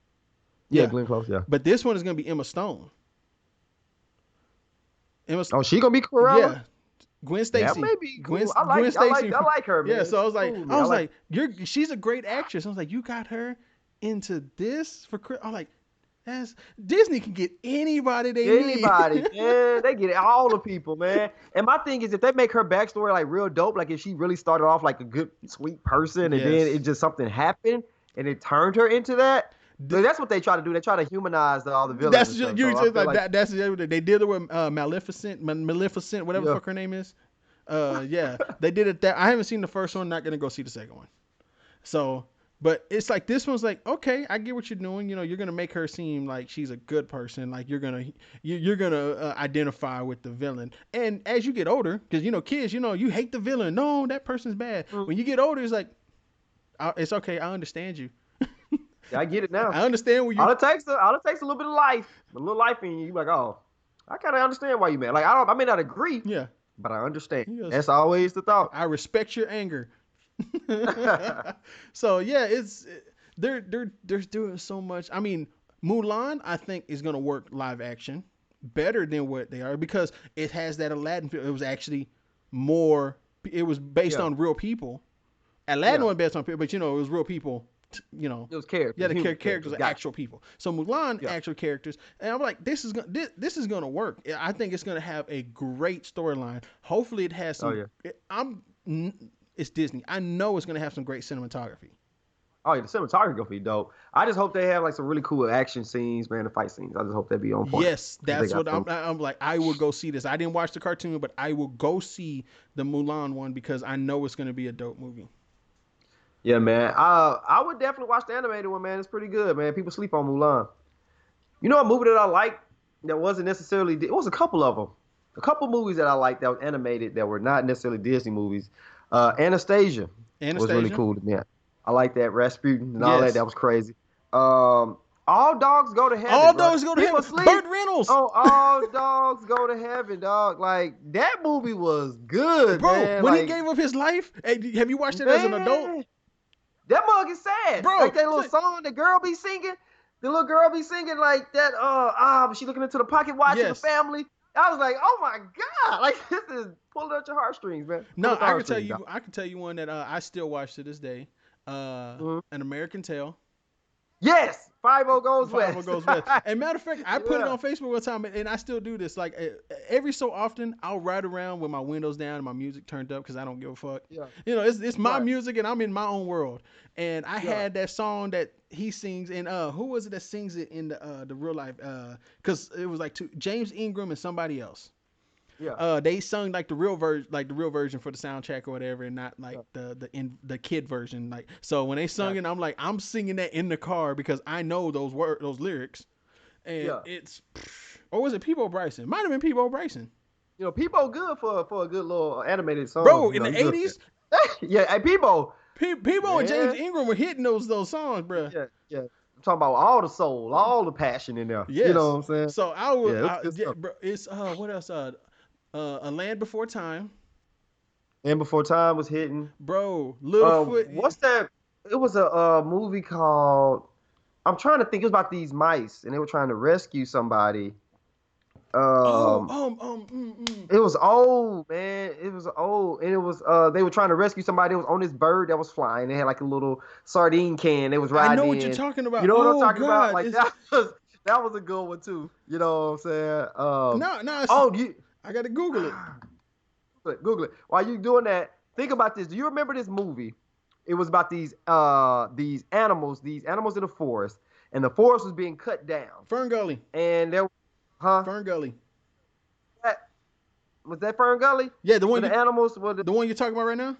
Yeah, Yeah, Glenn Close. Yeah. but this one is gonna be Emma Stone. Oh, she gonna be Cruella? Yeah, Gwen That Stacy. may be cool. Gwen, I like, Gwen I Stacy. like, I like her, man. Yeah, so I was like, Cool, man. she's a great actress. I was like, you got her into this for. I'm like, Disney can get anybody they anybody, need. man. They get all the people, man. And my thing is, if they make her backstory like real dope, like if she really started off like a good, sweet person, and then Yes. it just something happened, and it turned her into that. But that's what they try to do. They try to humanize all the villains That's and just stuff. you're So I just feel like like that. That's they did it with Maleficent, whatever the yeah, fuck her name is. Yeah, they did it. That I haven't seen the first one. Not gonna go see the second one. So, but it's like this one's like, okay, I get what you're doing. You know, you're gonna make her seem like she's a good person. Like you're gonna identify with the villain. And as you get older, because you know, kids, you know, you hate the villain. No, that person's bad. When you get older, it's like, it's okay. I understand you. I get it now. I understand where you. All it takes a little bit of life, a little life in you. You like, oh, I kind of understand why you mad. Like I may not agree, Yeah. but I understand. Yes. That's always the thought. I respect your anger. So yeah, they're doing so much. I mean, Mulan, I think, is gonna work live action better than what they are because it has that Aladdin feel. It was actually more. It was based Yeah. on real people. Aladdin Yeah. was based on people, but you know, it was real people. You know, It was characters. yeah, the human characters are Gotcha. actual people. So Mulan, Yeah. actual characters, and I'm like, this is gonna work. I think it's gonna have a great storyline. Hopefully, it has some. Oh yeah. It's Disney. I know it's gonna have some great cinematography. Oh yeah. The cinematography gonna be dope. I just hope they have like some really cool action scenes, man. The fight scenes. I just hope they be on point. Yes, that's what I'm like. I will go see this. I didn't watch the cartoon, but I will go see the Mulan one because I know it's gonna be a dope movie. Yeah, man. I would definitely watch the animated one, man. It's pretty good, man. People sleep on Mulan. You know a movie that I like that wasn't necessarily. It was a couple of them. A couple movies that I liked that was animated that were not necessarily Disney movies. Anastasia was really cool to me. I like that Rasputin and all that. Yes. That was crazy. All dogs go to heaven. All bro. dogs go to People heaven. sleep. Burt Reynolds. Oh, all dogs go to heaven, dog. Like that movie was good, Bro, man. when like, he gave up his life, hey, have you watched it as an adult? That mug is sad. Bro, Like that little song the girl be singing. The little girl be singing like that. She looking into the pocket watch of the Yes. family. I was like, oh my God. Like this is pulling at your heartstrings, man. No, Pulling at I your can tell heartstrings, you. dog. I can tell you one that I still watch to this day. An American Tale. Yes. 5-0 goes 5-0 west. goes west. And matter of fact, I put it Yeah. on Facebook one time, and I still do this. Like every so often, I'll ride around with my windows down and my music turned up because I don't give a fuck. Yeah. You know, it's my Right. music, and I'm in my own world. And I Yeah. had that song that he sings, and who was it that sings it in the real life? Because it was like James Ingram and somebody else. Yeah. They sung like the real version for the soundtrack or whatever, and not like the kid version. Like so, when they sung it, I'm like, I'm singing that in the car because I know those lyrics, and it's, or was it Peebo Bryson? Might have been Peebo Bryson. You know, Peebo good for a good little animated song. Bro, you in know, the '80s, yeah, hey, Peebo. Peebo and James Ingram were hitting those songs, bro. Yeah, yeah. I'm talking about all the soul, all the passion in there. Yes. You know what I'm saying? So I was, bro, it's what else? A Land Before Time. And Before Time was hitting. Bro, Littlefoot. What's that? It was a movie called. I'm trying to think. It was about these mice, and they were trying to rescue somebody. It was old, man. It was old, and it was they were trying to rescue somebody. It was on this bird that was flying. They had like a little sardine can. They was riding. I know what in. you're talking about. You know what I'm talking God, about? Like that was a good one too. You know what I'm saying? No. I gotta Google it. Google it. While you doing that, think about this. Do you remember this movie? It was about these animals in the forest, and the forest was being cut down. Fern Gully. And there, Fern Gully. Was that Fern Gully? Yeah, the one. The animals were the one you're talking about right now.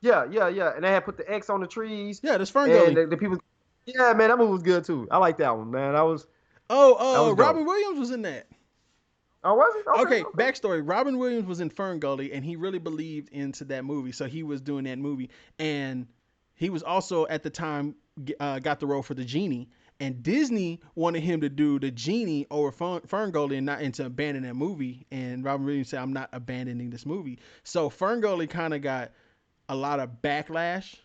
Yeah. And they had put the X on the trees. Yeah, that's Fern Gully. The people. Yeah, man, that movie was good too. I like that one, man. That was Robin Williams was in that. Oh, was he? Okay, backstory. Robin Williams was in Fern Gully, and he really believed into that movie, so he was doing that movie. And he was also, at the time, got the role for the genie. And Disney wanted him to do the genie over Fern Gully and to abandon that movie. And Robin Williams said, I'm not abandoning this movie. So Fern Gully kind of got a lot of backlash.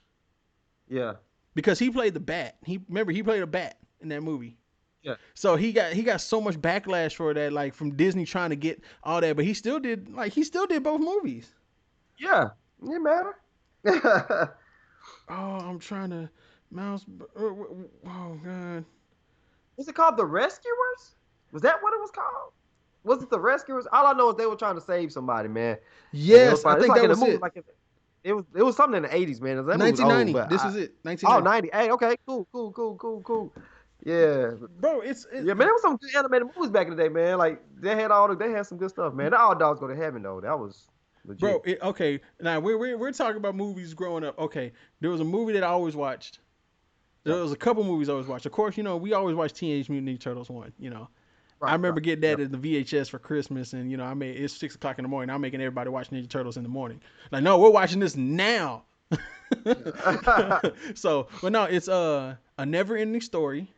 Yeah. Because he played the bat. He played a bat in that movie. Yeah. So he got so much backlash for that, like from Disney trying to get all that, but he still did both movies. Yeah. It matter. I'm trying to mouse. Oh God. Was it called The Rescuers? Was that what it was called? Was it The Rescuers? All I know is they were trying to save somebody, man. Yes, I think that was it. it was something in the 80s, man. That movie was old, 1990. but This is it. oh 1990. 90. Hey, okay, cool. Yeah, Bro, yeah, man. There was some good animated movies back in the day, man. Like they had some good stuff, man. The All Dogs Go to Heaven though, that was bro. legit. Okay, now we're talking about movies growing up. Okay, there was a movie that I always watched. There Yeah, was a couple movies I always watched. Of course, we always watched Teenage Mutant Ninja Turtles 1. I right. remember getting that Yep. as the VHS for Christmas, and it's 6 o'clock in the morning. I'm making everybody watch Ninja Turtles in the morning. Like, no, we're watching this now. So, but no, it's a never-ending story,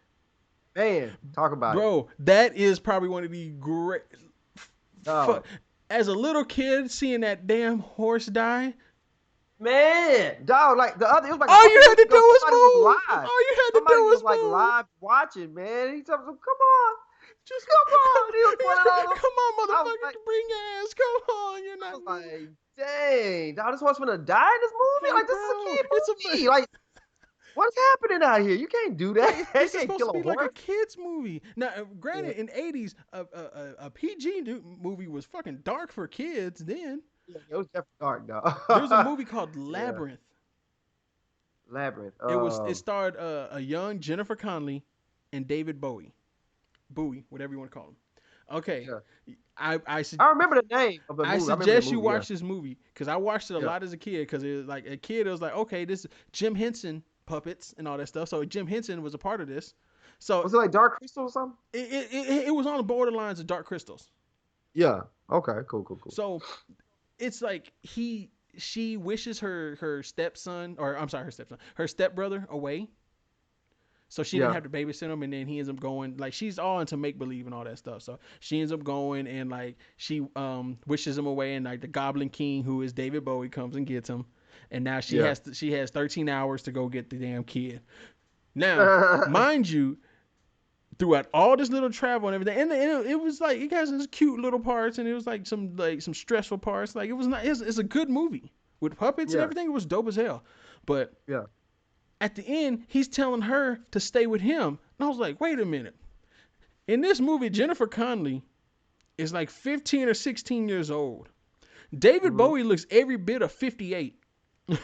Man, talk about it. bro. That is probably one of the great. Oh, As a little kid, seeing that damn horse die, man, dog, like the other, it was like a all couple you had weeks to do ago. was Somebody was move. live. All you had to Somebody do was was like move. live watching, man. He told me, "Come on, Just come on." He was pulling all them. come on, I was motherfucker, like, bring your ass. Come on, you're I not was moving. like, dang, dog, this horse gonna die in this movie? Like, Like, this is a bro, kid it's movie. Like, what's happening out here? You can't do that. like You this is can't supposed kill to a be like a horse. kids movie. Now, Yeah, granted, in '80s, a PG movie was fucking dark for kids. Then yeah, it was definitely dark, dog. there was a movie called Yeah, Labyrinth. Labyrinth. It starred a young Jennifer Connelly and David Bowie, whatever you want to call him. Okay, Yeah, I I remember the name of the I movie. I remember the suggest you movie. Yeah, watch this movie because I watched it a yeah. lot as a kid. Because it was like a kid, it was like, okay, this Jim Henson puppets and all that stuff. So Jim Henson was a part of this. So Was it like Dark Crystal or something? it was on the borderlines of Dark Crystals. Yeah. Okay. Cool. So it's like she wishes her stepson, or I'm sorry, her stepbrother away. So she didn't Yeah. have to babysit him, and then he ends up going, like, she's all into make believe and all that stuff. So she ends up going, and like she wishes him away, and like the Goblin King, who is David Bowie, comes and gets him, and now she Yeah. has 13 hours to go get the damn kid. Now, mind you, throughout all this little travel and everything, and it was like it has these cute little parts, and it was like some stressful parts. Like it was not, it's a good movie with puppets and Yeah. everything. It was dope as hell, but Yeah. at the end, he's telling her to stay with him. And I was like, wait a minute. In this movie, Jennifer Connelly is like 15 or 16 years old. David Bowie looks every bit of 58. And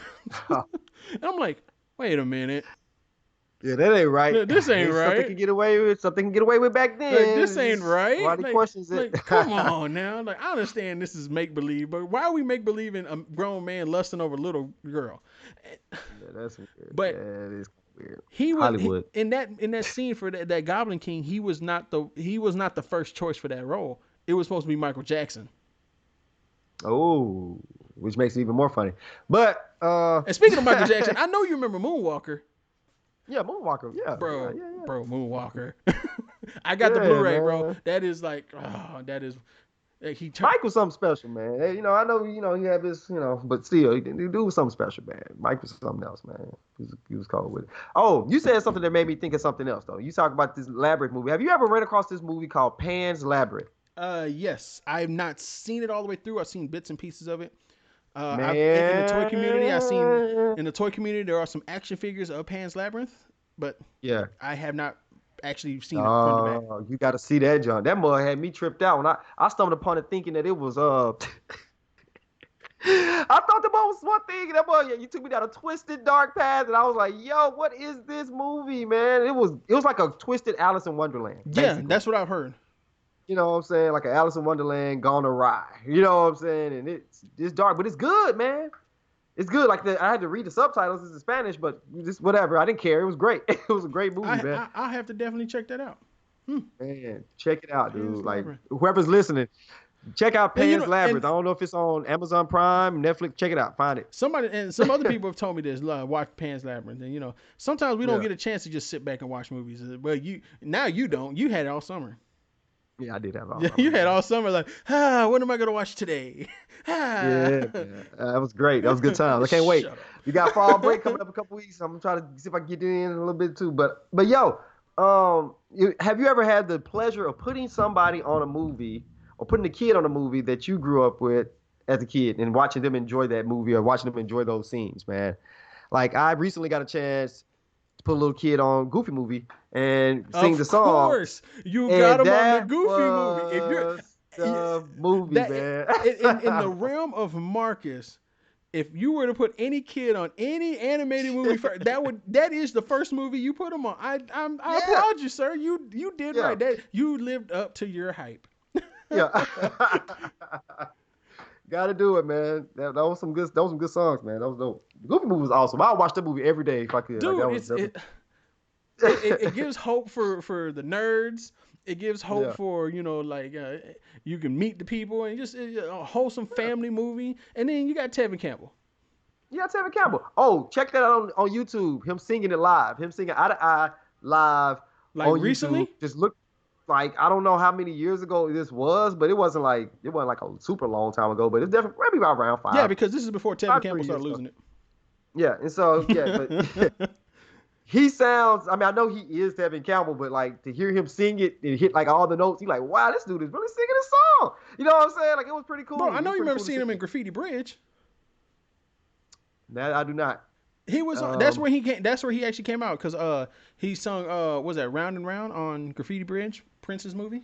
I'm like, wait a minute. Yeah, that ain't right. This ain't Something right. can get away with. Something can get away with back then. Like, this ain't right. Why he questions it? Like, come on now. Like, I understand this is make believe, but why are we make believing a grown man lusting over a little girl? Yeah, that's weird. But yeah, it is weird. he was Hollywood. in that scene for that Goblin King. He was not the first choice for that role. It was supposed to be Michael Jackson. Oh, which makes it even more funny. But And speaking of Michael Jackson, I know you remember Moonwalker, yeah, Moonwalker. Yeah, bro. yeah. Bro, Moonwalker. I got the Yeah, Blu-ray, man. bro. That is like, that is. He turned. Mike was something special, man. Hey, I know, he had this, but still, he do something special, man. Mike was something else, man. He was cold with it. Oh, you said something that made me think of something else, though. You talk about this Labyrinth movie. Have you ever ran across this movie called Pan's Labyrinth? Yes, I have not seen it all the way through. I've seen bits and pieces of it. Man. In the toy community, there are some action figures of Pan's Labyrinth, but Yeah. I have not actually seen it from the back. Oh, you got to see that, John. That mug had me tripped out when I stumbled upon it thinking that it was I thought the mug was one thing, and that mug, you took me down a twisted dark path, and I was like, yo, what is this movie, man? It was like a twisted Alice in Wonderland. Yeah, basically. that's what I've heard. You know what I'm saying? Like an Alice in Wonderland gone awry. You know what I'm saying? And it's dark, but it's good, man. It's good. Like I had to read the subtitles in Spanish, but just whatever. I didn't care. It was great. It was a great movie, man. I'll have to definitely check that out. Man, check it out, dude. Pan's Like Labyrinth. whoever's listening, check out And, Pan's Labyrinth. I don't know if it's on Amazon Prime, Netflix. Check it out. Find it. Somebody and some other people have told me this. Watch Pan's Labyrinth, and sometimes we don't Yeah. get a chance to just sit back and watch movies. Well, you don't. You had it all summer. Yeah, I did have all. You had all summer like, what am I gonna watch today? Yeah, man. That was great. That was good times. I can't wait. Shut up. We got fall break coming up in a couple weeks. I'm trying to see if I can get in a little bit too. But yo, have you ever had the pleasure of putting somebody on a movie or putting a kid on a movie that you grew up with as a kid and watching them enjoy that movie or watching them enjoy those scenes, man? Like I recently got a chance to put a little kid on Goofy movie and sing the song. Of course, you got him on the Goofy movie. If you're the movie, man. in the realm of Marcus, if you were to put any kid on any animated movie, that is the first movie you put them on. I applaud you, sir. You did right. That you lived up to your hype. Yeah. Gotta do it, man. That was some good. Those some good songs, man. That was dope. The Goofy movie was awesome. I would watch that movie every day if I could. Dude, like, it gives hope for the nerds. It gives hope for you can meet the people and just a wholesome family movie. And then you got Tevin Campbell. Yeah, Tevin Campbell. Oh, check that out on YouTube. Him singing it live. Him singing Eye to Eye live on recently? YouTube. Just look. Like, I don't know how many years ago this was, but it wasn't like a super long time ago, but it's definitely maybe about around 5. Yeah, because this is before Tevin Campbell started losing it. Yeah, and so but he sounds. I mean, I know he is Tevin Campbell, but like to hear him sing it and hit like all the notes, you're like, wow, this dude is really singing this song. You know what I'm saying? Like, it was pretty cool. Bro, I know you remember seeing him in Graffiti Bridge. That I do not. He was. That's where he came. That's where he actually came out because he sung. Was that Round and Round on Graffiti Bridge, Prince's movie?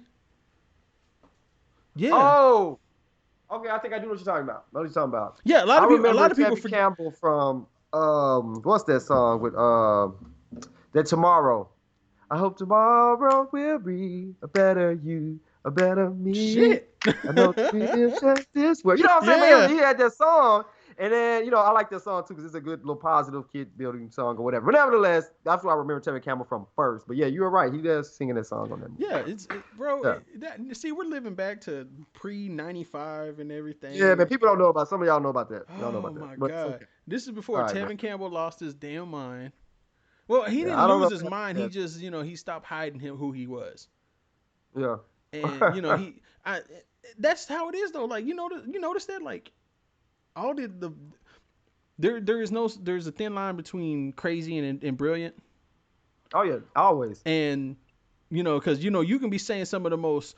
Yeah. Oh. Okay, I think I do know what you're talking about. Know what you're talking about. Yeah, a lot of people. Tevin Campbell from what's that song with that Tomorrow? I hope tomorrow will be a better you, a better me. Shit. I know it's just this way. You know what I'm saying? Yeah. He had that song. And then, I like that song too because it's a good little positive kid building song or whatever. But nevertheless, that's what I remember Tevin Campbell from first. But yeah, you were right. He does singing that song on that movie. Yeah, bro. Yeah. See, we're living back to pre-95 and everything. Yeah, man. People don't know about. Some of y'all know about that. Y'all know about that. Oh my God. Okay. This is before Tevin Campbell lost his damn mind. Well, he didn't lose his mind. He just, he stopped hiding who he was. Yeah. And that's how it is though. Like you notice that like. All there's a thin line between crazy and brilliant. Oh yeah, always. And because you can be saying some of the most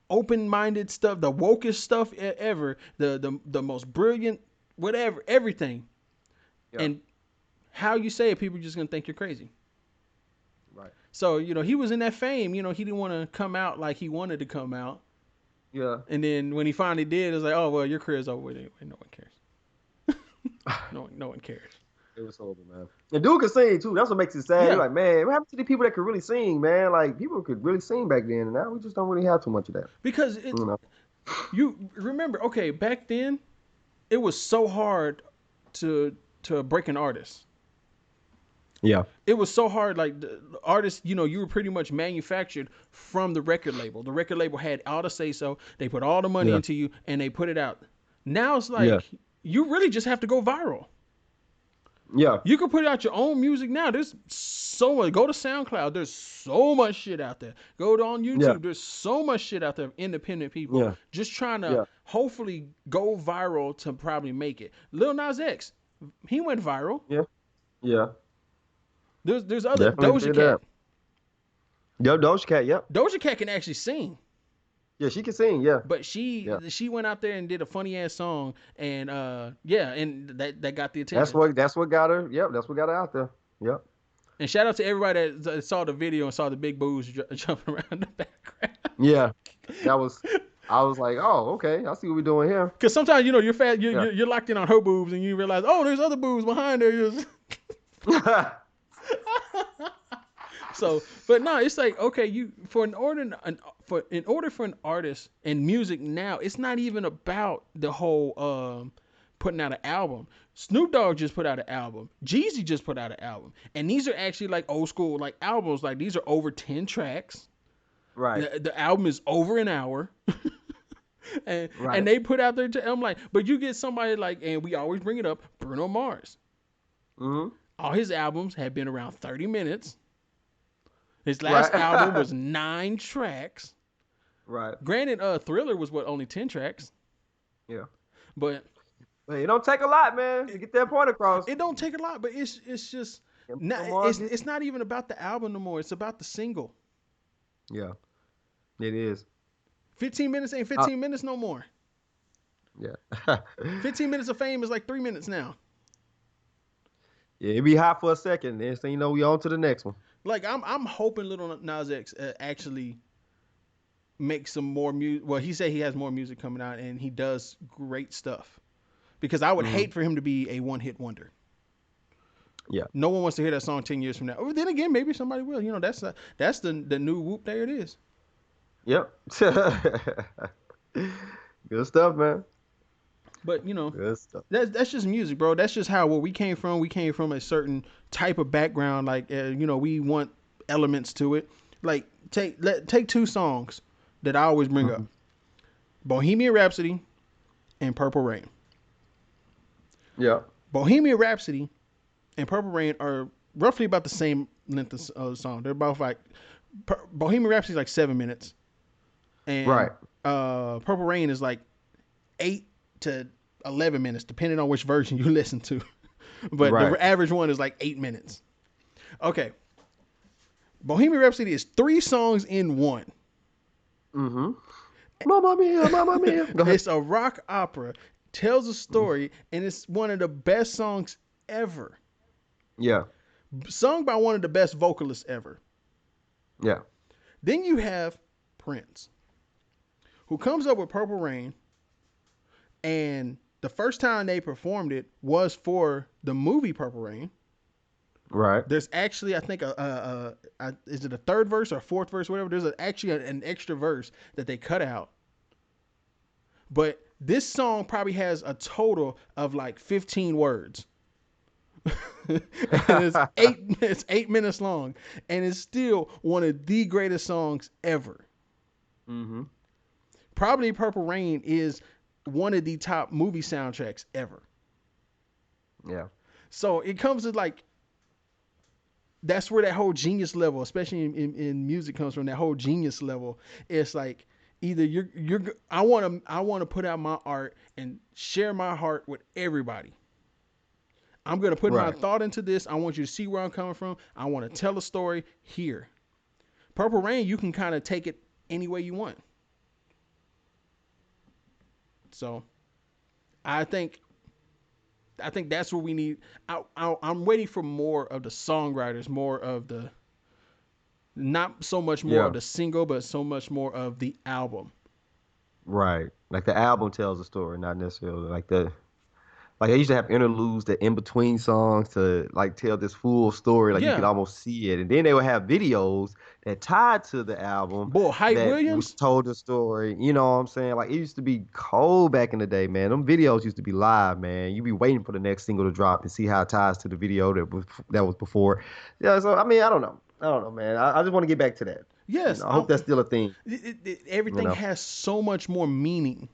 open-minded stuff, the wokest stuff ever, the most brilliant, whatever, everything. Yeah. And how you say it, people are just gonna think you're crazy. Right. So he was in that fame. He didn't want to come out like he wanted to come out. Yeah. And then when he finally did, it was like, oh well, your career's over with anyway. No one cares. no one cares. It was horrible, man. And dude could sing too. That's what makes it sad. Yeah. You're like, man, what happened to the people that could really sing, man? Like people could really sing back then, and now we just don't really have too much of that. Because you remember, okay, back then, it was so hard to break an artist. Yeah. It was so hard. Like the artists, you were pretty much manufactured from the record label. The record label had all the say so. They put all the money into you and they put it out. Now it's like you really just have to go viral. Yeah. You can put out your own music now. There's so much. Go to SoundCloud. There's so much shit out there. Go on YouTube. Yeah. There's so much shit out there of independent people just trying to hopefully go viral to probably make it. Lil Nas X, he went viral. Yeah. Yeah. There's other Doja Cat. Doja Cat, yep. Doja Cat can actually sing. Yeah, she can sing, yeah. But she went out there and did a funny ass song, and and that got the attention. That's what got her. Yep, that's what got her out there. Yep. And shout out to everybody that saw the video and saw the big boos jumping around in the background. Yeah, I was like, oh, okay, I see what we're doing here. Because sometimes you're fat, you're locked in on her boobs, and you realize, oh, there's other boobs behind there. So, but no, it's like, okay, in order for an artist and music now, it's not even about the whole putting out an album. Snoop Dogg just put out an album. Jeezy just put out an album, and these are actually like old school like albums. Like these are over 10 tracks. Right. The album is over an hour. And they put out their I'm like, but you get somebody like, and we always bring it up, Bruno Mars. Mm-hmm. All his albums have been around 30 minutes. His last album was 9 tracks. Right. Granted, Thriller was only 10 tracks. Yeah. But it don't take a lot, man, to get that point across. It don't take a lot, but it's just it's not even about the album no more. It's about the single. Yeah. It is. 15 minutes ain't 15 minutes no more. Yeah. 15 minutes of fame is like 3 minutes now. Yeah, it be hot for a second. Next thing you know, we on to the next one. Like I'm hoping Lil Nas X actually makes some more music. Well, he said he has more music coming out, and he does great stuff. because I would hate for him to be a one-hit wonder. Yeah. No one wants to hear that song 10 years from now. Or then again, maybe somebody will. You know, that's the new Whoop. There it is. Yep. Good stuff, man. But you know, Good stuff. that's just music, bro. That's just how where we came from. We came from a certain type of background. Like you know, we want elements to it. Like take two songs that I always bring up: Bohemian Rhapsody and Purple Rain. Yeah. Bohemian Rhapsody and Purple Rain are roughly about the same length of the song. They're about like Bohemian Rhapsody is like 7 minutes, and Right. Purple Rain is like 8 to 11 minutes, depending on which version you listen to. But Right. the average one is like 8 minutes. Okay. Bohemian Rhapsody is 3 songs in one. Mm-hmm. Mamma mia, mamma mia. Go ahead. It's a rock opera, tells a story, and it's one of the best songs ever. Yeah. Sung by one of the best vocalists ever. Yeah. Then you have Prince, who comes up with Purple Rain, and the first time they performed it was for the movie Purple Rain. Right. There's actually, I think, is it a third verse or a fourth verse, whatever. There's actually an extra verse that they cut out. But this song probably has a total of like 15 words. It's 8 minutes long, and it's still one of the greatest songs ever. Mm-hmm. Probably Purple Rain is one of the top movie soundtracks ever. Yeah. So it comes to like, that's where that whole genius level, especially in music, comes from. That whole genius level. It's like either I want to put out my art and share my heart with everybody. I'm going to put my thought into this. I want you to see where I'm coming from. I want to tell a story here. Purple Rain, you can kind of take it any way you want. So I think that's what we need. I'm waiting for more of the songwriters, more of the, not so much more of the single, but so much more of the album. Right. Like the album tells a story, not necessarily like I used to have interludes that in between songs to like tell this full story. Like you could almost see it. And then they would have videos that tied to the album Boy, Hype that Williams told the story. You know what I'm saying? Like it used to be cold back in the day, man. Them videos used to be live, man. You be waiting for the next single to drop and see how it ties to the video that was before. Yeah, so I mean, I don't know, man. I just want to get back to that. Yes. I hope that's still a thing. Everything has so much more meaning.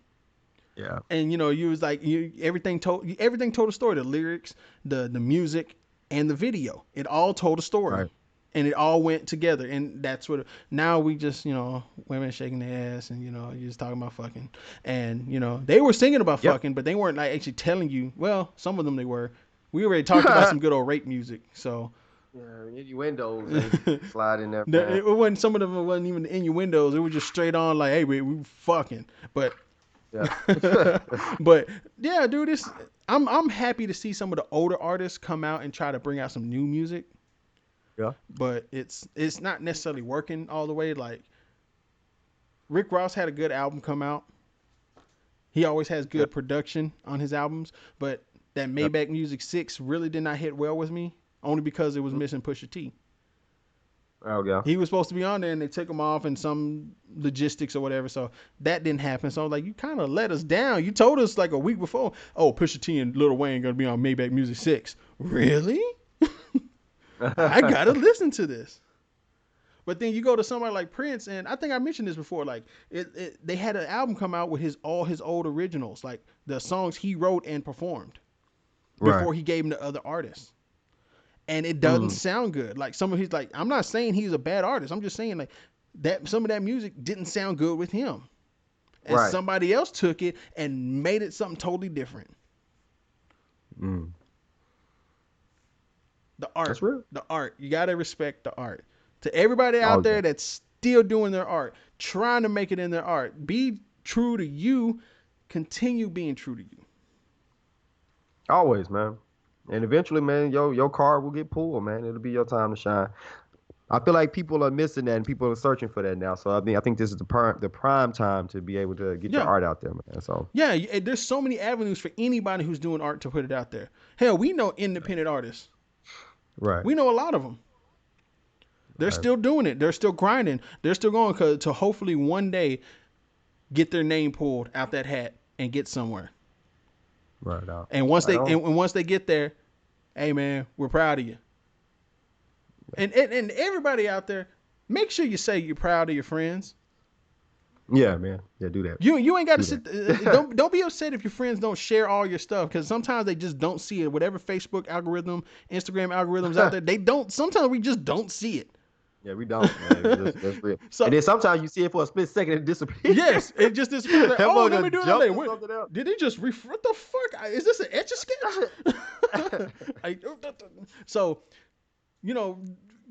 Yeah. And you was like everything told a story. The lyrics, the music, and the video. It all told a story. Right. And it all went together. And that's what now we just, women shaking their ass and you're just talking about fucking. And they were singing about fucking, but they weren't like actually telling you. Well, some of them they were. We already talked about some good old rape music. So yeah, innuendos slide in there. It wasn't, some of them wasn't even innuendos. It was just straight on like, hey, we fucking. But yeah. But yeah, dude, I'm happy to see some of the older artists come out and try to bring out some new music. Yeah. But it's not necessarily working all the way. Like Rick Ross had a good album come out. He always has good production on his albums, but that Maybach Music 6 really did not hit well with me, only because it was missing Pusha T. Oh, yeah. He was supposed to be on there, and they took him off in some logistics or whatever, so that didn't happen. So I was like, you kind of let us down. You told us like a week before, oh, Pusha T and Lil Wayne going to be on Maybach Music 6. Really? I got to listen to this. But then you go to somebody like Prince, and I think I mentioned this before, like they had an album come out with all his old originals, like the songs he wrote and performed before he gave them to other artists. And it doesn't sound good. Like some of his, like, I'm not saying he's a bad artist. I'm just saying like that some of that music didn't sound good with him. And somebody else took it and made it something totally different. The art. That's real. The art. You got to respect the art. To everybody out there that's still doing their art, trying to make it in their art, be true to you. Continue being true to you. Always, man. And eventually, man, your card will get pulled, man. It'll be your time to shine. I feel like people are missing that and people are searching for that now. So I think this is the prime time to be able to get your art out there, man. So yeah, there's so many avenues for anybody who's doing art to put it out there. Hell, we know independent artists. right. We know a lot of them. They're still doing it. They're still grinding. They're still going to hopefully one day get their name pulled out that hat and get somewhere. Right out. And once they get there, hey man, we're proud of you. And everybody out there, make sure you say you're proud of your friends. Yeah, man. Yeah, do that. You ain't got to sit. Don't be upset if your friends don't share all your stuff, because sometimes they just don't see it. Whatever Facebook algorithm, Instagram algorithms out there, they don't. Sometimes we just don't see it. Yeah, we don't, man. That's real. So, and then sometimes you see it for a split second and it disappears. Yes, it just disappears. Like, oh, let me do it. Did he just what the fuck? Is this an Etch-a-Sketch? So,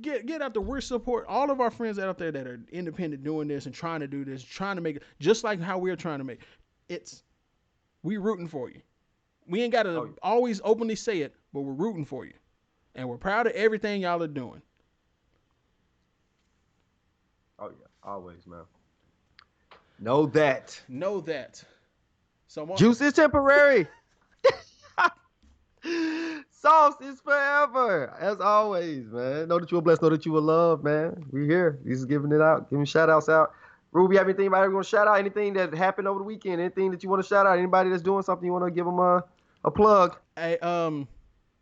get out there. We're support all of our friends out there that are independent, doing this and trying to do this, trying to make it just like how we're trying to make it. We rooting for you. We ain't got to always openly say it, but we're rooting for you, and we're proud of everything y'all are doing. Oh yeah, always, man. Know that. So juice is temporary. Sauce is forever. As always, man. Know that you were blessed. Know that you were loved, man. We here. We just giving it out. Giving shout outs out. Rube, you have anything you want to shout out? Anything that happened over the weekend? Anything that you want to shout out? Anybody that's doing something you want to give them a plug? Hey,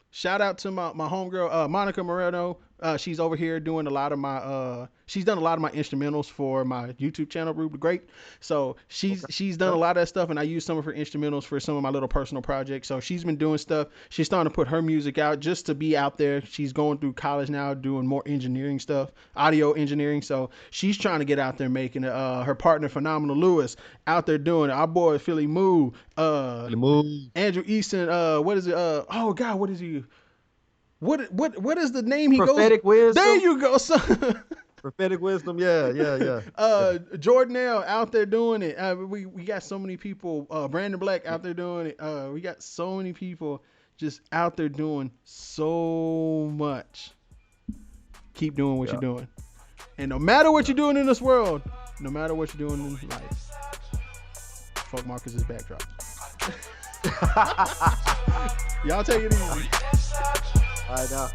shout out to my homegirl, Monica Moreno. She's over here doing a lot of my she's done a lot of my instrumentals for my YouTube channel, Rube the Great. So she's done a lot of that stuff, and I use some of her instrumentals for some of my little personal projects. So she's been doing stuff. She's starting to put her music out just to be out there. She's going through college now, doing more engineering stuff, audio engineering. So she's trying to get out there making it. Her partner, Phenomenal Lewis, out there doing it. Our boy Philly Moo, Andrew Easton. What is it? Oh God, what is he? What is the name he Prophetic goes? Wisdom. There you go, son. Prophetic Wisdom, yeah. Jordanelle out there doing it. We got so many people. Brandon Black out there doing it. We got so many people just out there doing so much. Keep doing what you're doing, and no matter what you're doing in this world, no matter what you're doing in life, fuck Marcus's backdrop. Y'all take it easy. All right, now.